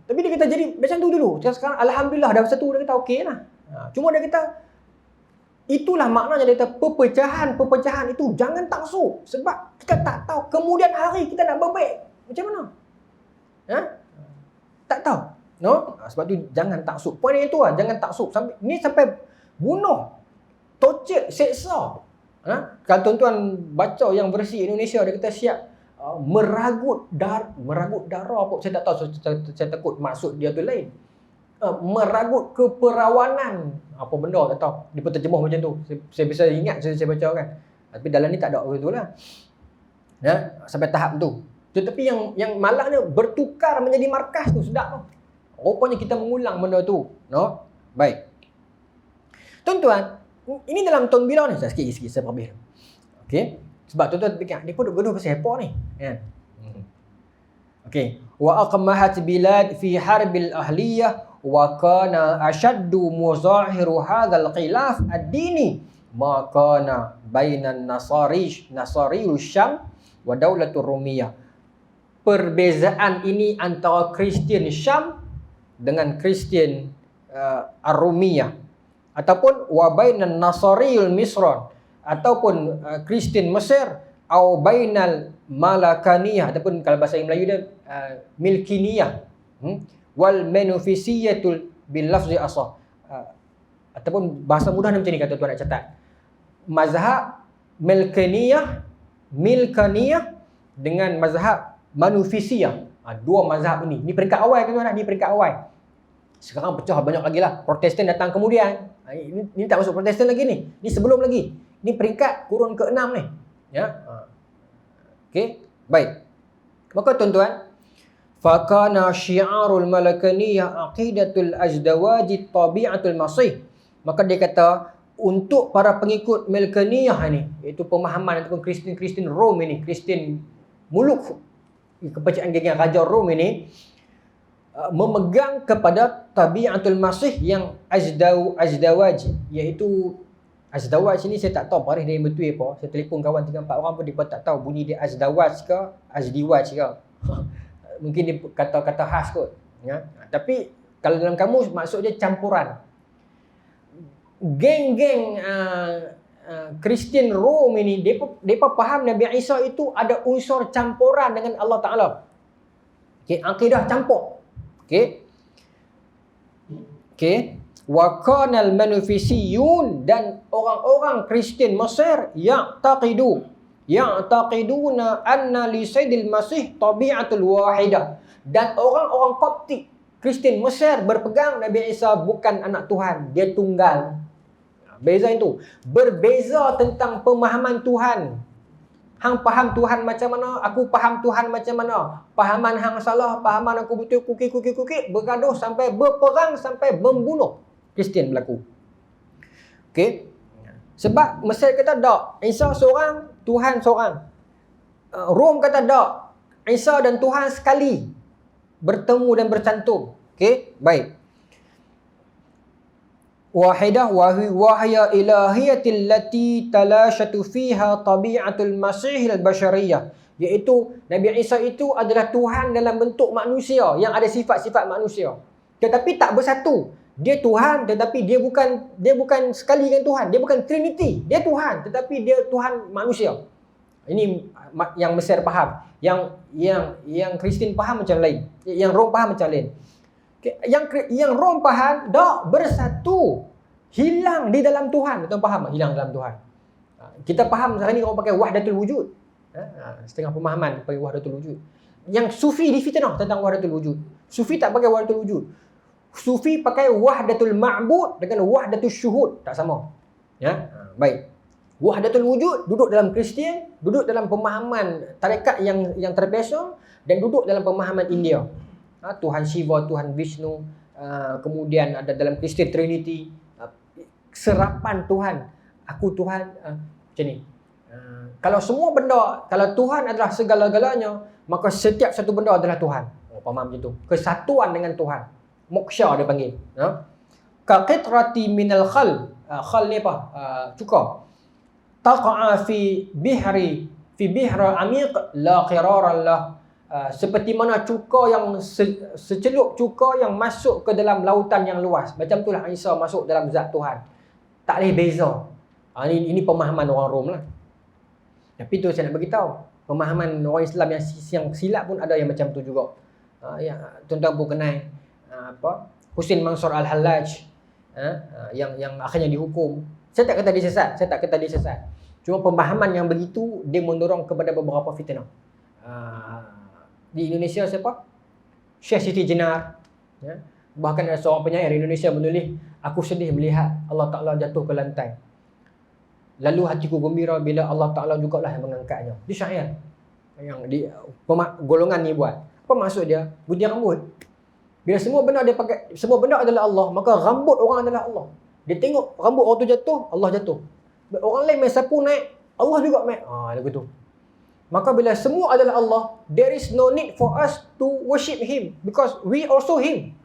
Tapi dia kata jadi macam tu dulu. Sekarang Alhamdulillah dah satu, dia kata okey lah. Cuma dia kata, itulah maknanya dia kata perpecahan itu jangan taksub. Sebab kita tak tahu kemudian hari kita nak berbaik macam mana. Tak tahu. No? Sebab tu jangan taksub. Poin itu lah, jangan taksub. Sampai bunuh, torture, seksa. Kalau tuan-tuan baca yang versi Indonesia, dia kata siap meragut darah apa. Saya tak tahu, saya takut maksud dia tu lain. Meragut keperawanan. Apa benda tak tahu. Dia pun terjemah macam tu. Saya bisa ingat saya baca kan. Tapi dalam ni tak ada betul lah. Sampai tahap tu. Tetapi yang malangnya bertukar menjadi markas tu sedap tu. Rupanya kita mengulang benda tu. No? Baik. Tuan-tuan, ini dalam tahun bila ni? Sikit saya perbih. Okey. Sebab tuan-tuan fikir, dia pun duk gaduh pasal apa ni? Okey. Wa aqmahat bilad fi harbil ahliyah wa kana ashaddu muzahiru hadzal khilaf ad-dini ma kana bainan nasariyul Syam wa daulatur Rumiyah. Perbezaan ini antara Kristian Syam dengan Kristian Ar-Rumiyah, ataupun wa bainan nasariyul Misr, ataupun Kristian Mesir, au bainal malakaniyah, ataupun kalau bahasa Melayu dia milkiniyah, wal manufisiyatul bil lafzi asah, ataupun bahasa mudah macam ni kata tuan nak catat, mazhab milkaniyah dengan mazhab manufisiyah. Dua mazhab ni peringkat awal tuan, ni peringkat awal. Sekarang pecah banyak lagi lah. Protestan datang kemudian. Ini tak masuk Protestan lagi ni. Ni sebelum lagi. Ni peringkat kurun ke-6 ni. Ya. Okey, baik. Maka tuan-tuan, fakana syiarul malakaniyah aqidatul ajdawaji tabi'atul masih. Maka dia kata untuk para pengikut Malkaniyah ni, iaitu pemahaman ataupun Kristian Rom ini, Kristian muluk, kepercayaan geng raja Rom ini, memegang kepada tabi'atul masih yang ajdawaj, iaitu azdawaj ni saya tak tahu parih dia yang betul apa. Saya telefon kawan 3-4 orang pun dia pun tak tahu bunyi dia azdawaj ke azdiwaj ke. Mungkin dia kata-kata khas kot, ya. Tapi kalau dalam kamus maksud dia campuran. Geng-geng Kristian Rom ini, mereka faham Nabi Isa itu ada unsur campuran dengan Allah Ta'ala. Okay, akidah campur. Okay. Wa kanal manufisiyun, dan orang-orang Kristian Mesir ya'taqiduna anna li sayyidil masih tabi'atul wahidah, dan orang-orang Koptik Kristian Mesir berpegang Nabi Isa bukan anak Tuhan, dia tunggal. Beza itu. Berbeza tentang pemahaman Tuhan. Hang faham Tuhan macam mana, aku faham Tuhan macam mana. Pahaman hang salah, pahaman aku betul, kuki, bergaduh sampai berperang, sampai membunuh. Kristian berlaku. Okey. Sebab Mesir kata tak, Isa seorang, Tuhan seorang. Rom kata tak, Isa dan Tuhan sekali, bertemu dan bercantum. Okey, baik. Wahidah wahya ilahiyatil lati talashatu fiha tabi'atul masihil bashariyah, iaitu Nabi Isa itu adalah Tuhan dalam bentuk manusia yang ada sifat-sifat manusia, tetapi tak bersatu. Dia Tuhan tetapi dia bukan sekali dengan Tuhan, dia bukan Trinity, dia Tuhan tetapi dia Tuhan manusia. Ini yang Mesir faham, yang Kristian faham macam lain, yang Rom faham macam lain. Yang Rom faham dak bersatu, hilang di dalam Tuhan. Tuan faham tak? Hilang dalam Tuhan. Kita faham sekarang ni orang pakai wahdatul wujud. Setengah pemahaman pakai wahdatul wujud. Yang Sufi difitnah tentang wahdatul wujud. Sufi tak pakai wahdatul wujud. Sufi pakai wahdatul ma'bud dengan wahdatul syuhud, tak sama. Ya, baik. Wahdatul wujud duduk dalam Kristian, duduk dalam pemahaman tarekat yang terbiasa, dan duduk dalam pemahaman India. Tuhan Shiva, Tuhan Vishnu, kemudian ada dalam Kristian Trinity, serapan Tuhan, aku Tuhan, macam ni. Kalau semua benda, kalau Tuhan adalah segala-galanya, maka setiap satu benda adalah Tuhan. Faham macam tu? Kesatuan dengan Tuhan. Moksha dia panggil. Ka qitrati minal khal. Khal ni apa? Cuka. Taqa'a fi bihra amiq la qiraran lah. Seperti mana cuka yang secelup cuka yang masuk ke dalam lautan yang luas. Macam itulah Isa masuk dalam zat Tuhan. Tak boleh beza. Ini pemahaman orang Rom lah. Tapi tu saya nak beritahu, pemahaman orang Islam yang silap pun ada yang macam tu juga. Tuan-tuan pun kenal Husin Mansur Al-Hallaj, yang akhirnya dihukum. Saya tak kata dia sesat. Cuma pemahaman yang begitu dia mendorong kepada beberapa fitnah. Di Indonesia siapa? Syekh Siti Jenar, ya. Bahkan ada seorang penyair di Indonesia menulis, aku sedih melihat Allah Ta'ala jatuh ke lantai, lalu hatiku gembira bila Allah Ta'ala jugalah yang mengangkatnya. Dia syair yang golongan ni buat. Apa maksud dia? Gunting rambut. Bila semua benda dia pakai, semua benda adalah Allah, maka rambut orang adalah Allah. Dia tengok rambut orang tu jatuh, Allah jatuh. Orang lain main sapu naik, Allah juga main. Lagu tu. Maka bila semua adalah Allah, there is no need for us to worship Him, because we also Him.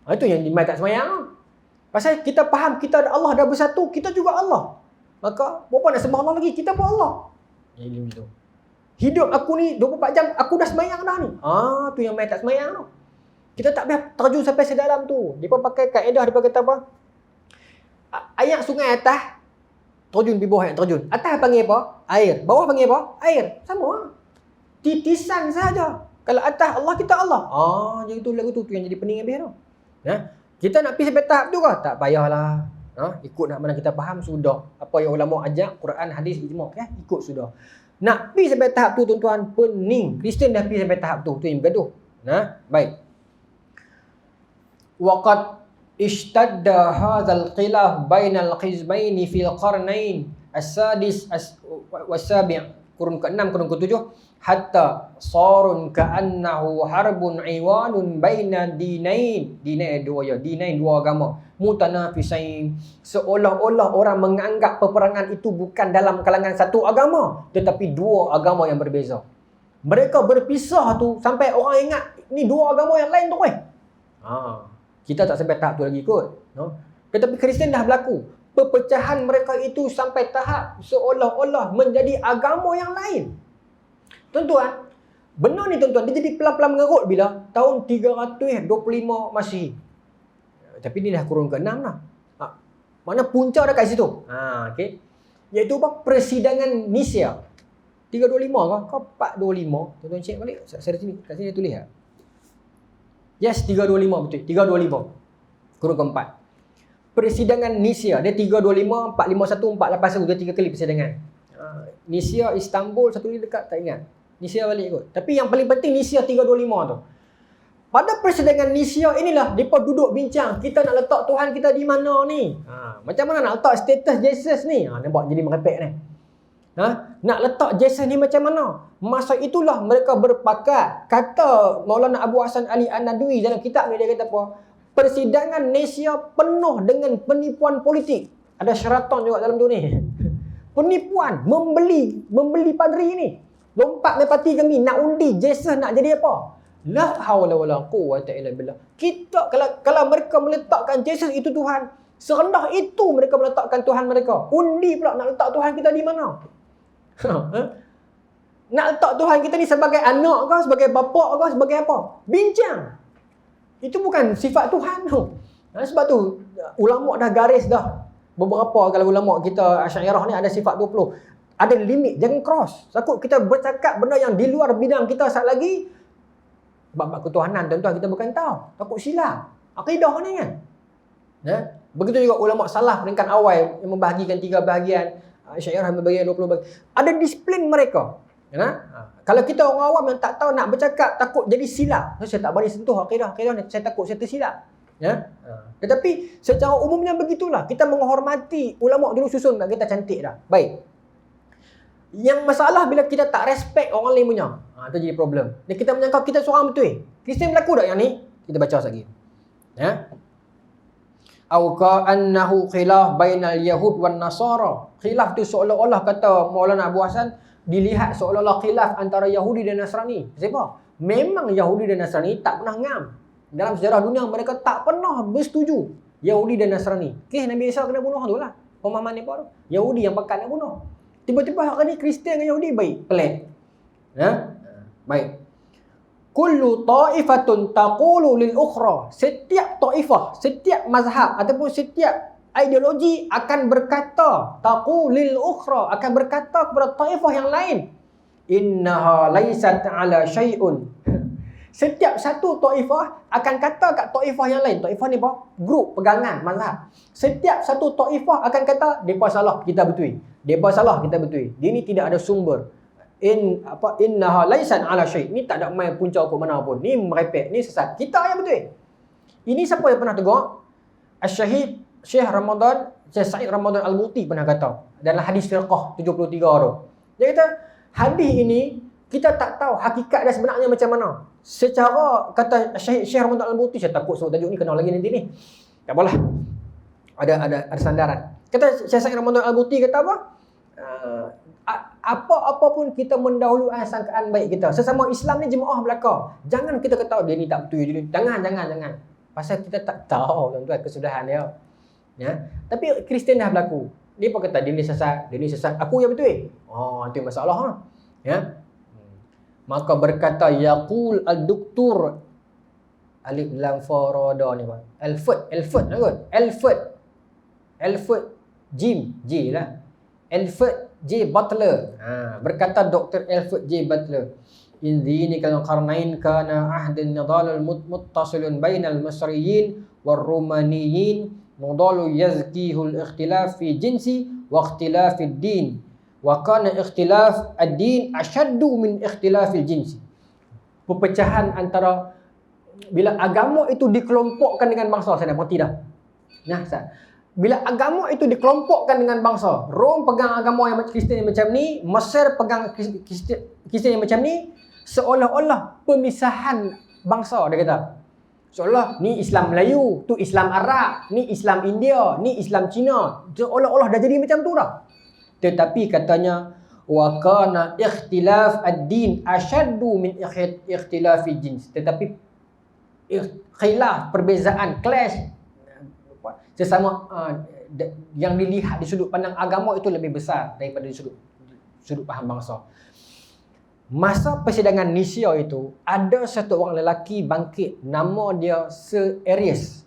Itu yang dimai tak semayang. Pasal kita faham kita ada Allah dah bersatu, kita juga Allah. Maka, berapa nak sembah Allah lagi? Kita pun Allah. Ilmu itu. Hidup aku ni 24 jam, aku dah semayang dah ni. Tu yang mai tak semayang tu. Kita tak payah terjun sampai sedalam tu. Dia pakai kaedah, dia kata apa? Air sungai atas, terjun di bawah yang terjun. Atas panggil apa? Air. Bawah panggil apa? Air. Sama. Titisan saja. Kalau atas Allah, kita Allah. Jadi tu lagu tu yang jadi pening habis tu. Kita nak pergi sampai tahap tu ke? Tak payahlah. Ikut nak mana kita faham sudah. Apa yang ulama ajak, Quran, hadis, ijma', ikut sudah. Nak pergi sampai tahap tu tuan-tuan, pening. Kristian dah pergi sampai tahap tu. Tu yang bergaduh. Baik. Waqad ishtadda hadzal khilaf bainal qizmaini fil qarnain as-sadis was-sabi', kurun ke-6 kurun ke-7, hatta sarun ka'annahu harbun iwanun baina dinain. Dinain dua agama. Mutanafisain. Seolah-olah orang menganggap peperangan itu bukan dalam kalangan satu agama, tetapi dua agama yang berbeza. Mereka berpisah tu sampai orang ingat ni dua agama yang lain tu Kita tak sampai tahap tu lagi kot. Tetapi Kristian dah berlaku. Perpecahan mereka itu sampai tahap seolah-olah menjadi agama yang lain. Tuan-tuan, benar ni tuan-tuan, dia jadi pelan-pelan mengerut bila? Tahun 325 Masihi. Tapi ni dah kurun ke-6 dah. Mana punca dah kat situ. Okay. Iaitu apa? Persidangan Nicea. 325 ke 425? Tuan-tuan cek balik. Saya sini, kat sini dia tulis tak? Yes, 325 betul. 325. Kurun ke-4. Persidangan Nicea. Dia 325, 451, 481. Dia 3 kali persidangan. Nicea, Istanbul, satu lagi dekat, tak ingat. Nicea balik kot. Tapi yang paling penting Nicea 325 tu. Pada persidangan Nicea inilah mereka duduk bincang, kita nak letak Tuhan kita di mana ni? Macam mana nak letak status Jesus ni? Nampak jadi merepek ni. Nak letak Jesus ni macam mana? Masa itulah mereka berpakat. Kata Maulana Abu Hasan Ali An-Nadwi dalam kitab ni, dia kata apa? Persidangan Nicea penuh dengan penipuan politik. Ada syaratan juga dalam tu ni. Penipuan, membeli padri ni. Lompat merpati kami nak undi Jesus nak jadi apa? La haula wala quwwata illa billah. Kita kalau mereka meletakkan Jesus itu Tuhan, serendah itu mereka meletakkan Tuhan mereka. Undi pula nak letak Tuhan kita di mana? Nak letak Tuhan kita ni sebagai anak ke, sebagai bapa ke, sebagai apa? Bincang. Itu bukan sifat Tuhan tu. Sebab tu ulama dah garis dah. Beberapa kalau ulama kita Asy'ariyah ni ada sifat 20. Ada limit, jangan cross. Takut kita bercakap benda yang di luar bidang kita saat lagi. Bab ketuhanan tuan-tuan kita bukan tahu. Takut silap. Akidah ni kan. Begitu juga ulama salaf peringkat awal yang membahagikan 3 bahagian. Asy'ariyah membahagikan 20 bahagian. Ada disiplin mereka. Kalau kita orang awam yang tak tahu nak bercakap, takut jadi silap. Saya tak berani sentuh akidah ni. Saya takut saya tersilap. Tetapi secara umumnya begitulah. Kita menghormati ulama dulu susun kat kita cantik dah. Baik. Yang masalah bila kita tak respect orang lain punya. Itu jadi problem. Dan kita menyangka kita seorang betul. Kristian berlaku tak yang ni? Kita baca lagi. Au ka'annahu khilaf bainal yahud wan nasara. Khilaf tu seolah-olah kata Maulana Abu Hasan, dilihat seolah-olah khilaf antara Yahudi dan Nasrani. Sebab memang Yahudi dan Nasrani tak pernah ngam. Dalam sejarah dunia mereka tak pernah bersetuju Yahudi dan Nasrani. Nabi Isa kena bunuh tu lah. Pemahaman mereka tu. Yahudi yang bakat nak bunuh. Tiba-tiba hari ni Kristian dengan Yahudi baik, pelik. Baik. Kullu ta'ifatun taqulu lil ukhra. Setiap taifah, setiap mazhab ataupun setiap ideologi akan berkata, taqulil ukhra, akan berkata kepada taifah yang lain, innaha laysat ala syai'un. Setiap satu taifah akan kata kat taifah yang lain. Taifah ni apa? Grup pegangan mazhab. Setiap satu taifah akan kata depa salah, kita betul. Depa salah, kita betul. Dia ni tidak ada sumber. Innaha laysat ala syai'. Ni tak ada main punca ke mana pun. Ni merepek, ni sesat. Kita yang betul. Ini siapa yang pernah tegur? Asy-Syahid Syekh Sa'id Ramadan Al-Muti pernah kata dalam hadis firqah 73 tu. Dia kata, hadis ini kita tak tahu hakikat dia sebenarnya macam mana. Secara kata Syekh Ramadan Al-Muti, saya takut sebut tajuk ni kena lagi nanti ni. Tak apalah. Ada sandaran. Kata Syekh Sa'id Ramadan Al-Muti kata apa? Apa-apa pun kita mendahului sangkaan baik kita. Sesama Islam ni jemaah belaka. Jangan kita kata dia ni tak betul. Jangan. Pasal kita tak tahu tuan-tuan kesudahan dia. Ya. Tapi Kristian dah berlaku. Dia pun kata dia ni sesat. Aku yang betul. Oh, itu masalah ha. Ya. Maka berkata yaqul al-doktor alif lam farada ni Pak. Alfred Jim J lah. Alfred J Butler. Berkata Dr. Alfred J Butler. In dhinikal qarnain kana ahdan nidal muttasilun bainal Misriyin wal Rumaniyin nadalu yazkihu al-ikhtilaf fi jinsi wa ikhtilaf ad-din wa kana ikhtilaf ad-din ashaddu min ikhtilaf al-jinsi. Perpecahan antara bila agama itu dikelompokkan dengan bangsa, saya dah berhenti dah. Nah, bila agama itu dikelompokkan dengan bangsa, Rom pegang agama yang Kristian yang macam ni, Mesir pegang Kristian yang macam ni, seolah-olah pemisahan bangsa dia kata. Seolah ni Islam Melayu, tu Islam Arab, ni Islam India, ni Islam Cina. Seolah-olah dah jadi macam tu dah. Tetapi katanya wa kana ikhtilaf ad-din ashaddu min ikhtilaf al-jins. Tetapi khilaf, perbezaan, clash sesama yang dilihat di sudut pandang agama itu lebih besar daripada di sudut faham bangsa. Masa persidangan Nisia itu ada satu orang lelaki bangkit, nama dia Sir Arius.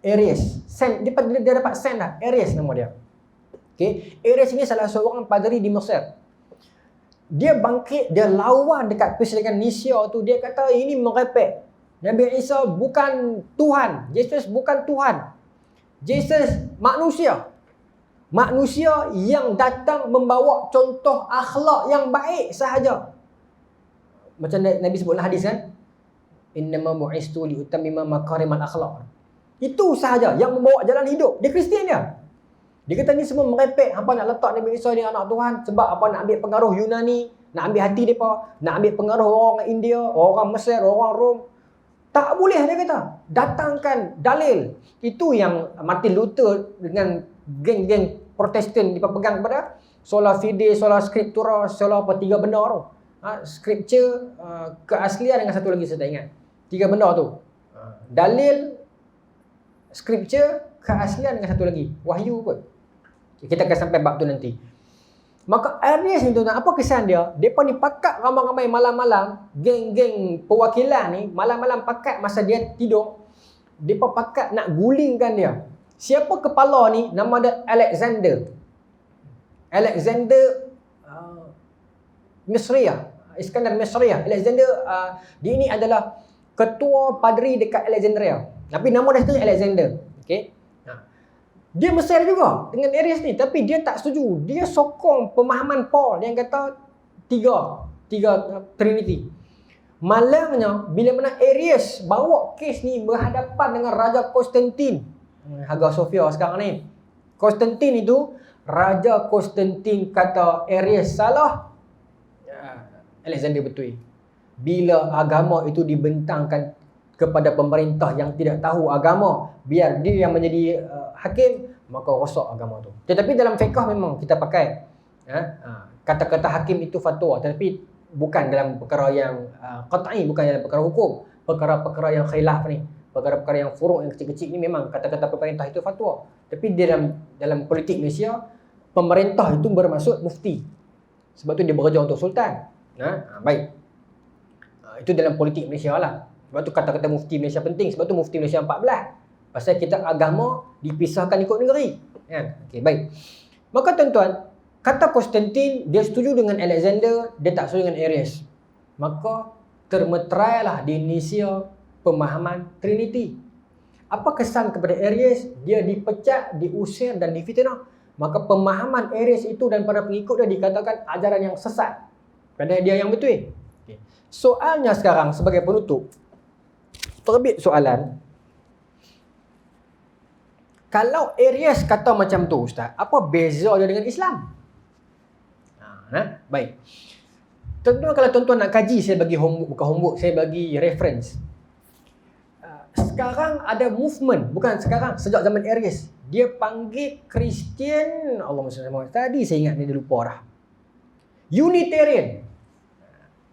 Dia dapat sen dah, Arius nama dia. Okey, Arius ini salah seorang padri di Mesir. Dia bangkit, dia lawan dekat persidangan Nisia tu, dia kata ini merepek. Nabi Isa bukan Tuhan. Yesus bukan Tuhan. Yesus manusia. Manusia yang datang membawa contoh akhlak yang baik sahaja. Macam Nabi sebutlah hadis kan. Innama bu'istu liutammima makarimal akhlak. Itu sahaja yang membawa jalan hidup. Dia Kristian dia. Dia kata ni semua merepek. Hampa nak letak Nabi Isa ni anak Tuhan. Sebab apa nak ambil pengaruh Yunani. Nak ambil hati mereka. Nak ambil pengaruh orang India. Orang Mesir. Orang Rom. Tak boleh dia kata. Datangkan dalil. Itu yang Martin Luther dengan geng-geng Protestan dipegang kepada sola fide, sola scriptura, sola apa, 3 benda tu. Scripture, keaslian dengan satu lagi saya tak ingat. 3 benda tu. Dalil, scripture, keaslian dengan satu lagi. Wahyu kot. Kita akan sampai bab tu nanti. Maka Arius ni tuan-tuan, apa kesan dia? Mereka ni pakat ramai-ramai malam-malam, geng-geng perwakilan ni, malam-malam pakat masa dia tidur, mereka pakat nak gulingkan dia. Siapa kepala ni? Nama dia Alexander Misriah. Iskandar Misriah. Alexander, dia ni adalah ketua padri dekat Alexandria. Tapi nama dia sebenarnya Alexander. Okay? Dia Mesir juga dengan Arius ni, tapi dia tak setuju. Dia sokong pemahaman Paul yang kata tiga Trinity. Malangnya bila mana Arius bawa kes ni berhadapan dengan Raja Konstantin, Hagia Sophia sekarang ni. Konstantin itu, Raja Konstantin kata Arius salah, Alexander betul. Bila agama itu dibentangkan kepada pemerintah yang tidak tahu agama, biar dia yang menjadi hakim, maka rosak agama tu. Tetapi dalam fiqh memang kita pakai kata-kata hakim itu fatwa, tetapi bukan dalam perkara yang qat'i, bukan dalam perkara hukum. Perkara-perkara yang khilaf ni, perkara-perkara yang furu' yang kecil-kecil ni memang kata-kata pemerintah itu fatwa. Tapi dalam politik Malaysia, pemerintah itu bermaksud mufti. Sebab tu dia bekerja untuk sultan. Baik. Itu dalam politik Malaysia lah. Sebab tu kata-kata mufti Malaysia penting. Sebab tu mufti Malaysia 14. Pasal kita agama dipisahkan ikut negeri. Okey, baik. Maka tuan-tuan, kata Konstantin, dia setuju dengan Alexander, dia tak setuju dengan Arius. Maka termeterailah di Indonesia pemahaman Trinity. Apa kesan kepada Arius? Dia dipecat, diusir dan difitnah. Maka pemahaman Arius itu dan para pengikut dia dikatakan ajaran yang sesat. Padahal dia yang betul. Okay. Soalnya sekarang sebagai penutup, terbit soalan. Kalau Arius kata macam tu Ustaz, apa beza dia dengan Islam? Baik. Tuan-tuan, kalau tuan-tuan nak kaji, saya bagi homework, bukan homework, saya bagi reference. Sekarang ada movement, bukan sekarang, sejak zaman Arius. Dia panggil Kristian, Allahumma salli alaihi wasallam. Tadi saya ingat ni, dia lupa dah.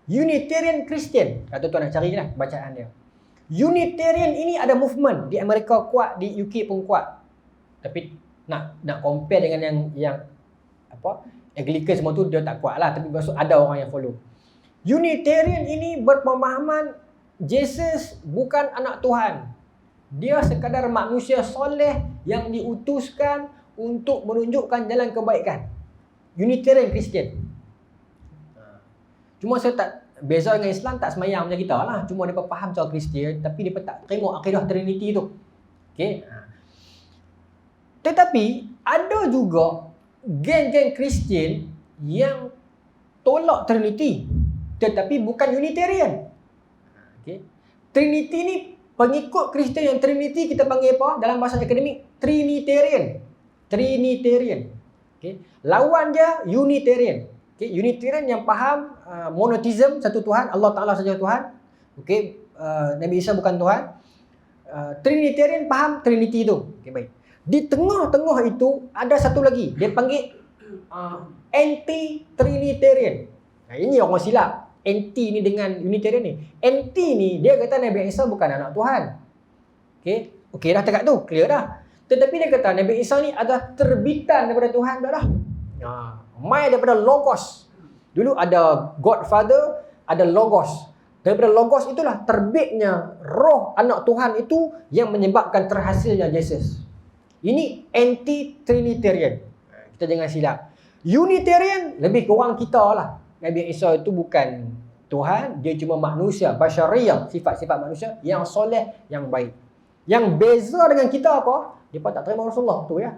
Unitarian Christian. Kalau tuan nak cari lah bacaan dia. Unitarian ini ada movement di Amerika kuat, di UK pun kuat. Tapi nak compare dengan yang apa, Anglican semua tu dia tak kuat lah, tapi maksud ada orang yang follow. Unitarian ini berpemahaman Jesus bukan anak Tuhan. Dia sekadar manusia soleh yang diutuskan untuk menunjukkan jalan kebaikan. Unitarian Christian. Cuma saya tak beza dengan Islam, tak semayang macam kita lah. Cuma mereka faham cara Kristian, tapi mereka tak terima akidah Trinity tu. Okay? Tetapi ada juga geng-geng Kristian yang tolak Trinity, tetapi bukan Unitarian. Okay? Trinity ni, pengikut Kristian yang Trinity kita panggil apa? Dalam bahasa akademik, Trinitarian. Trinitarian. Okay? Lawan dia Unitarian. Okay? Unitarian yang faham monotheism, satu Tuhan, Allah Ta'ala saja Tuhan. Okay? Nabi Isa bukan Tuhan. Trinitarian faham Trinity tu. Okay, baik. Di tengah-tengah itu ada satu lagi, dia panggil anti-Trinitarian. Nah, ini orang silap. Anti ni dengan Unitarian ni. Anti ni, dia kata Nabi Isa bukan anak Tuhan. Okay dah dekat tu, clear dah. Tetapi dia kata Nabi Isa ni adalah terbitan daripada Tuhan dah. Mai daripada Logos. Dulu ada Godfather, ada Logos. Daripada Logos itulah terbitnya roh anak Tuhan itu yang menyebabkan terhasilnya Jesus. Ini anti-Trinitarian. Kita jangan silap. Unitarian lebih kurang kita lah. Nabi Isa itu bukan Tuhan, dia cuma manusia, basyariyah, sifat-sifat manusia yang soleh, yang baik. Yang beza dengan kita apa? Dia tak terima Rasulullah tu ya.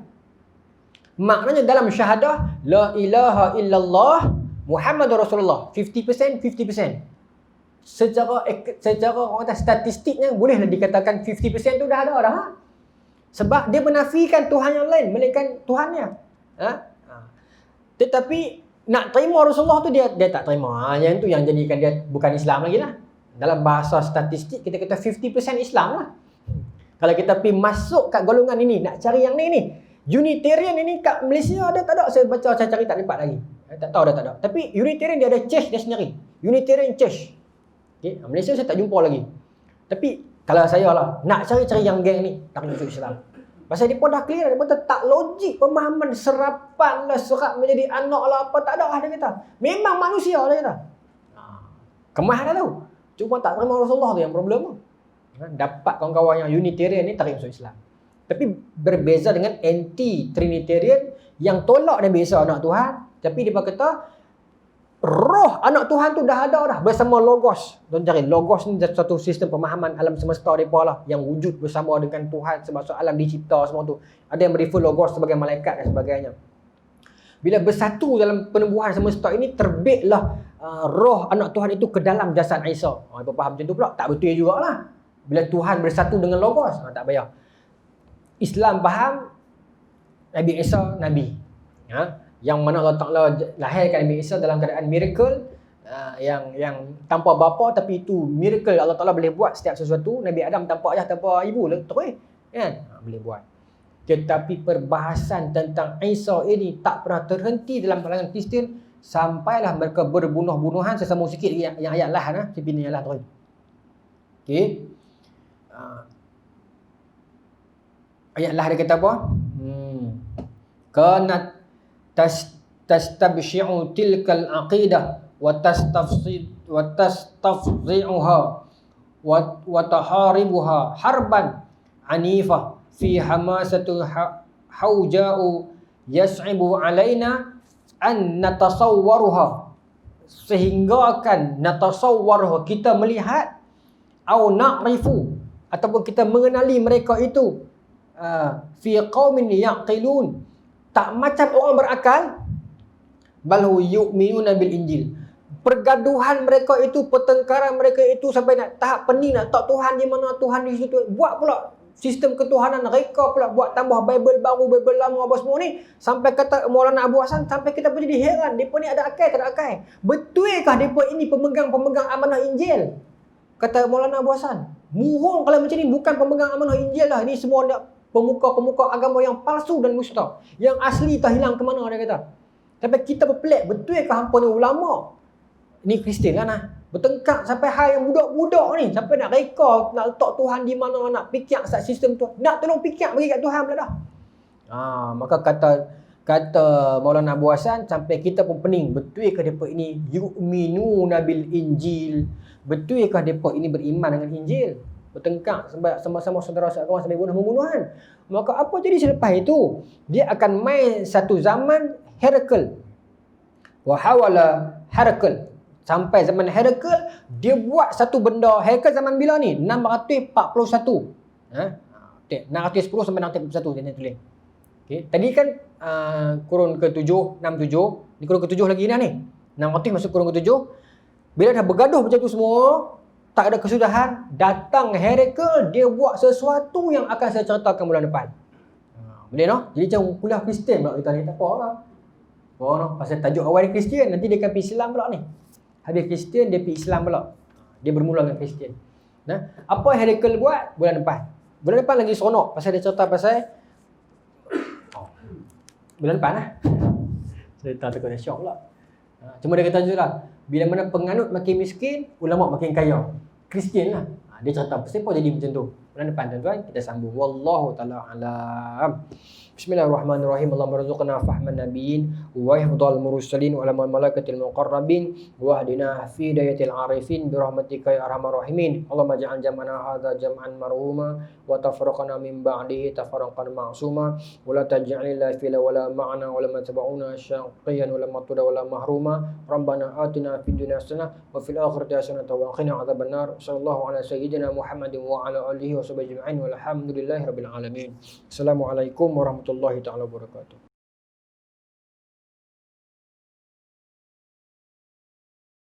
Maknanya dalam syahadah la ilaha illallah Muhammadur Rasulullah 50%. Secara orang kata statistiknya bolehlah dikatakan 50% tu dah ada dah. Sebab dia menafikan Tuhan yang lain, melainkan Tuhannya. Tetapi nak terima Rasulullah tu dia tak terima. Yang tu yang jadikan dia bukan Islam lagi lah. Dalam bahasa statistik kita kata 50% Islam lah. Kalau kita pergi masuk kat golongan ini, nak cari yang ni. Unitarian ini kat Malaysia ada tak ada? Saya baca, saya cari tak dapat lagi. Tak tahu ada tak ada. Tapi Unitarian dia ada church dia sendiri. Unitarian Church. Okay? Malaysia saya tak jumpa lagi. Tapi kalau saya lah, nak cari yang geng ni, tak masuk Islam. Pasal dia pun dah clear, dia pun tak logik pemahaman serapan lah, serap menjadi anak lah, apa tak ada lah dia kata. Memang manusia dia kata. Kemah dah tahu. Cuma tak terima Rasulullah tu yang problem tu. Dapat kawan-kawan yang Unitarian ni tarik masuk Islam. Tapi berbeza dengan anti-Trinitarian yang tolak Nabi Isa anak Tuhan. Tapi dia kata roh anak Tuhan tu dah ada dah bersama Logos. Tuan cari Logos ni satu sistem pemahaman alam semesta mereka lah yang wujud bersama dengan Tuhan semasa alam dicipta semua tu. Ada yang refer Logos sebagai malaikat dan sebagainya. Bila bersatu dalam penubuhan semesta ini, terbitlah roh anak Tuhan itu ke dalam jasad Isa. Mereka faham macam tu pula? Tak betul jugalah. Bila Tuhan bersatu dengan Logos, tak payah. Islam faham Nabi Isa Nabi. Yang mana Allah Ta'ala lahirkan Nabi Isa dalam keadaan miracle, yang tanpa bapa, tapi itu miracle Allah Ta'ala boleh buat setiap sesuatu. Nabi Adam tanpa ayah, tanpa ibu lah, terus kan? Boleh buat. Tetapi perbahasan tentang Isa ini tak pernah terhenti dalam kalangan Kristian sampailah mereka berbunuh-bunuhan. Saya sambung sikit lagi yang ayat lah, saya pindah yang lah terus. Okay. Ayat lah dia kata apa? Kanat tastabshi'u tilkal aqidah wa tastafzi'uha wa taharibuha harban anifah fi hamasatul hauja'u yas'ibu alaina an natasawwaruha, sehingga akan natasawwaruha, kita melihat, au na'rifu, ataupun kita mengenali mereka itu, fi qaumin yaqilun, tak macam orang berakal, bal yu'minuna bil injil. Pergaduhan mereka itu, pertengkaran mereka itu sampai nak tahap pening, nak tak Tuhan di mana, Tuhan di situ. Buat pula sistem ketuhanan mereka pula, buat tambah Bible baru, Bible lama apa semua ni. Sampai kata Maulana Abu Hasan, sampai kita pun jadi heran, depa ni ada akal tak ada akal? Betulkah depa ini pemegang amanah Injil? Kata Maulana Abu Hasan, murung kalau macam ni, bukan pemegang amanah Injil lah. Ini semua pemuka-pemuka agama yang palsu dan musta. Yang asli tak hilang ke mana, dia kata. Tapi kita berpelik, betulkah hampa ni ulama? Ni Kristian kan lah. Bertengkar sampai hal yang budak-budak ni. Sampai nak reka, nak letak Tuhan di mana, nak fikir asal sistem tu. Nak tolong fikir bagi kat Tuhan pula dah. Maka kata Maulana Abu Hasan, sampai kita pun pening. Betul ke mereka ini yu'minuna bil Injil? Betul ke mereka ini beriman dengan Injil? Bertengkar sama-sama saudara sekawan sampai bunuh-membunuhan. Maka apa jadi selepas itu? Dia akan main satu zaman Herakl. Wahawala Herakl. Sampai zaman Herakl, dia buat satu benda. Herakl zaman bila ni? 641. 610 sampai 641 dia tulis. Okay. Tadi kan kurun ke-7, 67. Ni kurun ke-7 lagi dah ni. 600 masuk kurun ke-7. Bila dah bergaduh macam tu semua, tak ada kesudahan, datang Herakl, dia buat sesuatu yang akan saya ceritakan bulan depan. Boleh no? Jadi macam kuliah Kristian pula kita ni, tak apa lah. Oh no, pasal tajuk awal Kristian, nanti dia akan pergi Islam pula ni. Habis Kristian, dia pergi Islam pula. Dia bermula dengan Kristian. Nah, apa Herakl buat bulan depan? Bulan depan lagi seronok pasal dia cerita pasal bulan depan lah. Cerita takut dia syok pula. Cuma dia kata je lah, bila mana penganut makin miskin, ulama makin kaya. Kristian lah. Dia cerita pasal apa jadi macam tu. Bulan depan tuan-tuan kita sambung. Wallahu ta'ala alam. Bismillahirrahmanirrahim. Allahumma rzuqna fahman nabiyyin wa hifdzal mursalin wa alamal malaikatil muqarrabin wa hdina fi hidayatil arifin bi rahmatika ya arhamar rahimin. Allahumma ja'al jam'ana hadza jam'an marhuma wa tafarraqana min ba'dihi tafarraqan ma'suma wa la taj'al lana fila wa la ma'ana wa la matba'una syaqiyan wa la matuda wa la mahruma. Rabbana atina fid dunya hasanah wa fil akhirati hasanah wa qina adzaban nar. Sallallahu ala sayyidina Muhammadin wa ala alihi wa sahbihi ajma'in walhamdulillahi rabbil alamin. Assalamualaikum warahmatullahi taala wabarakatuh.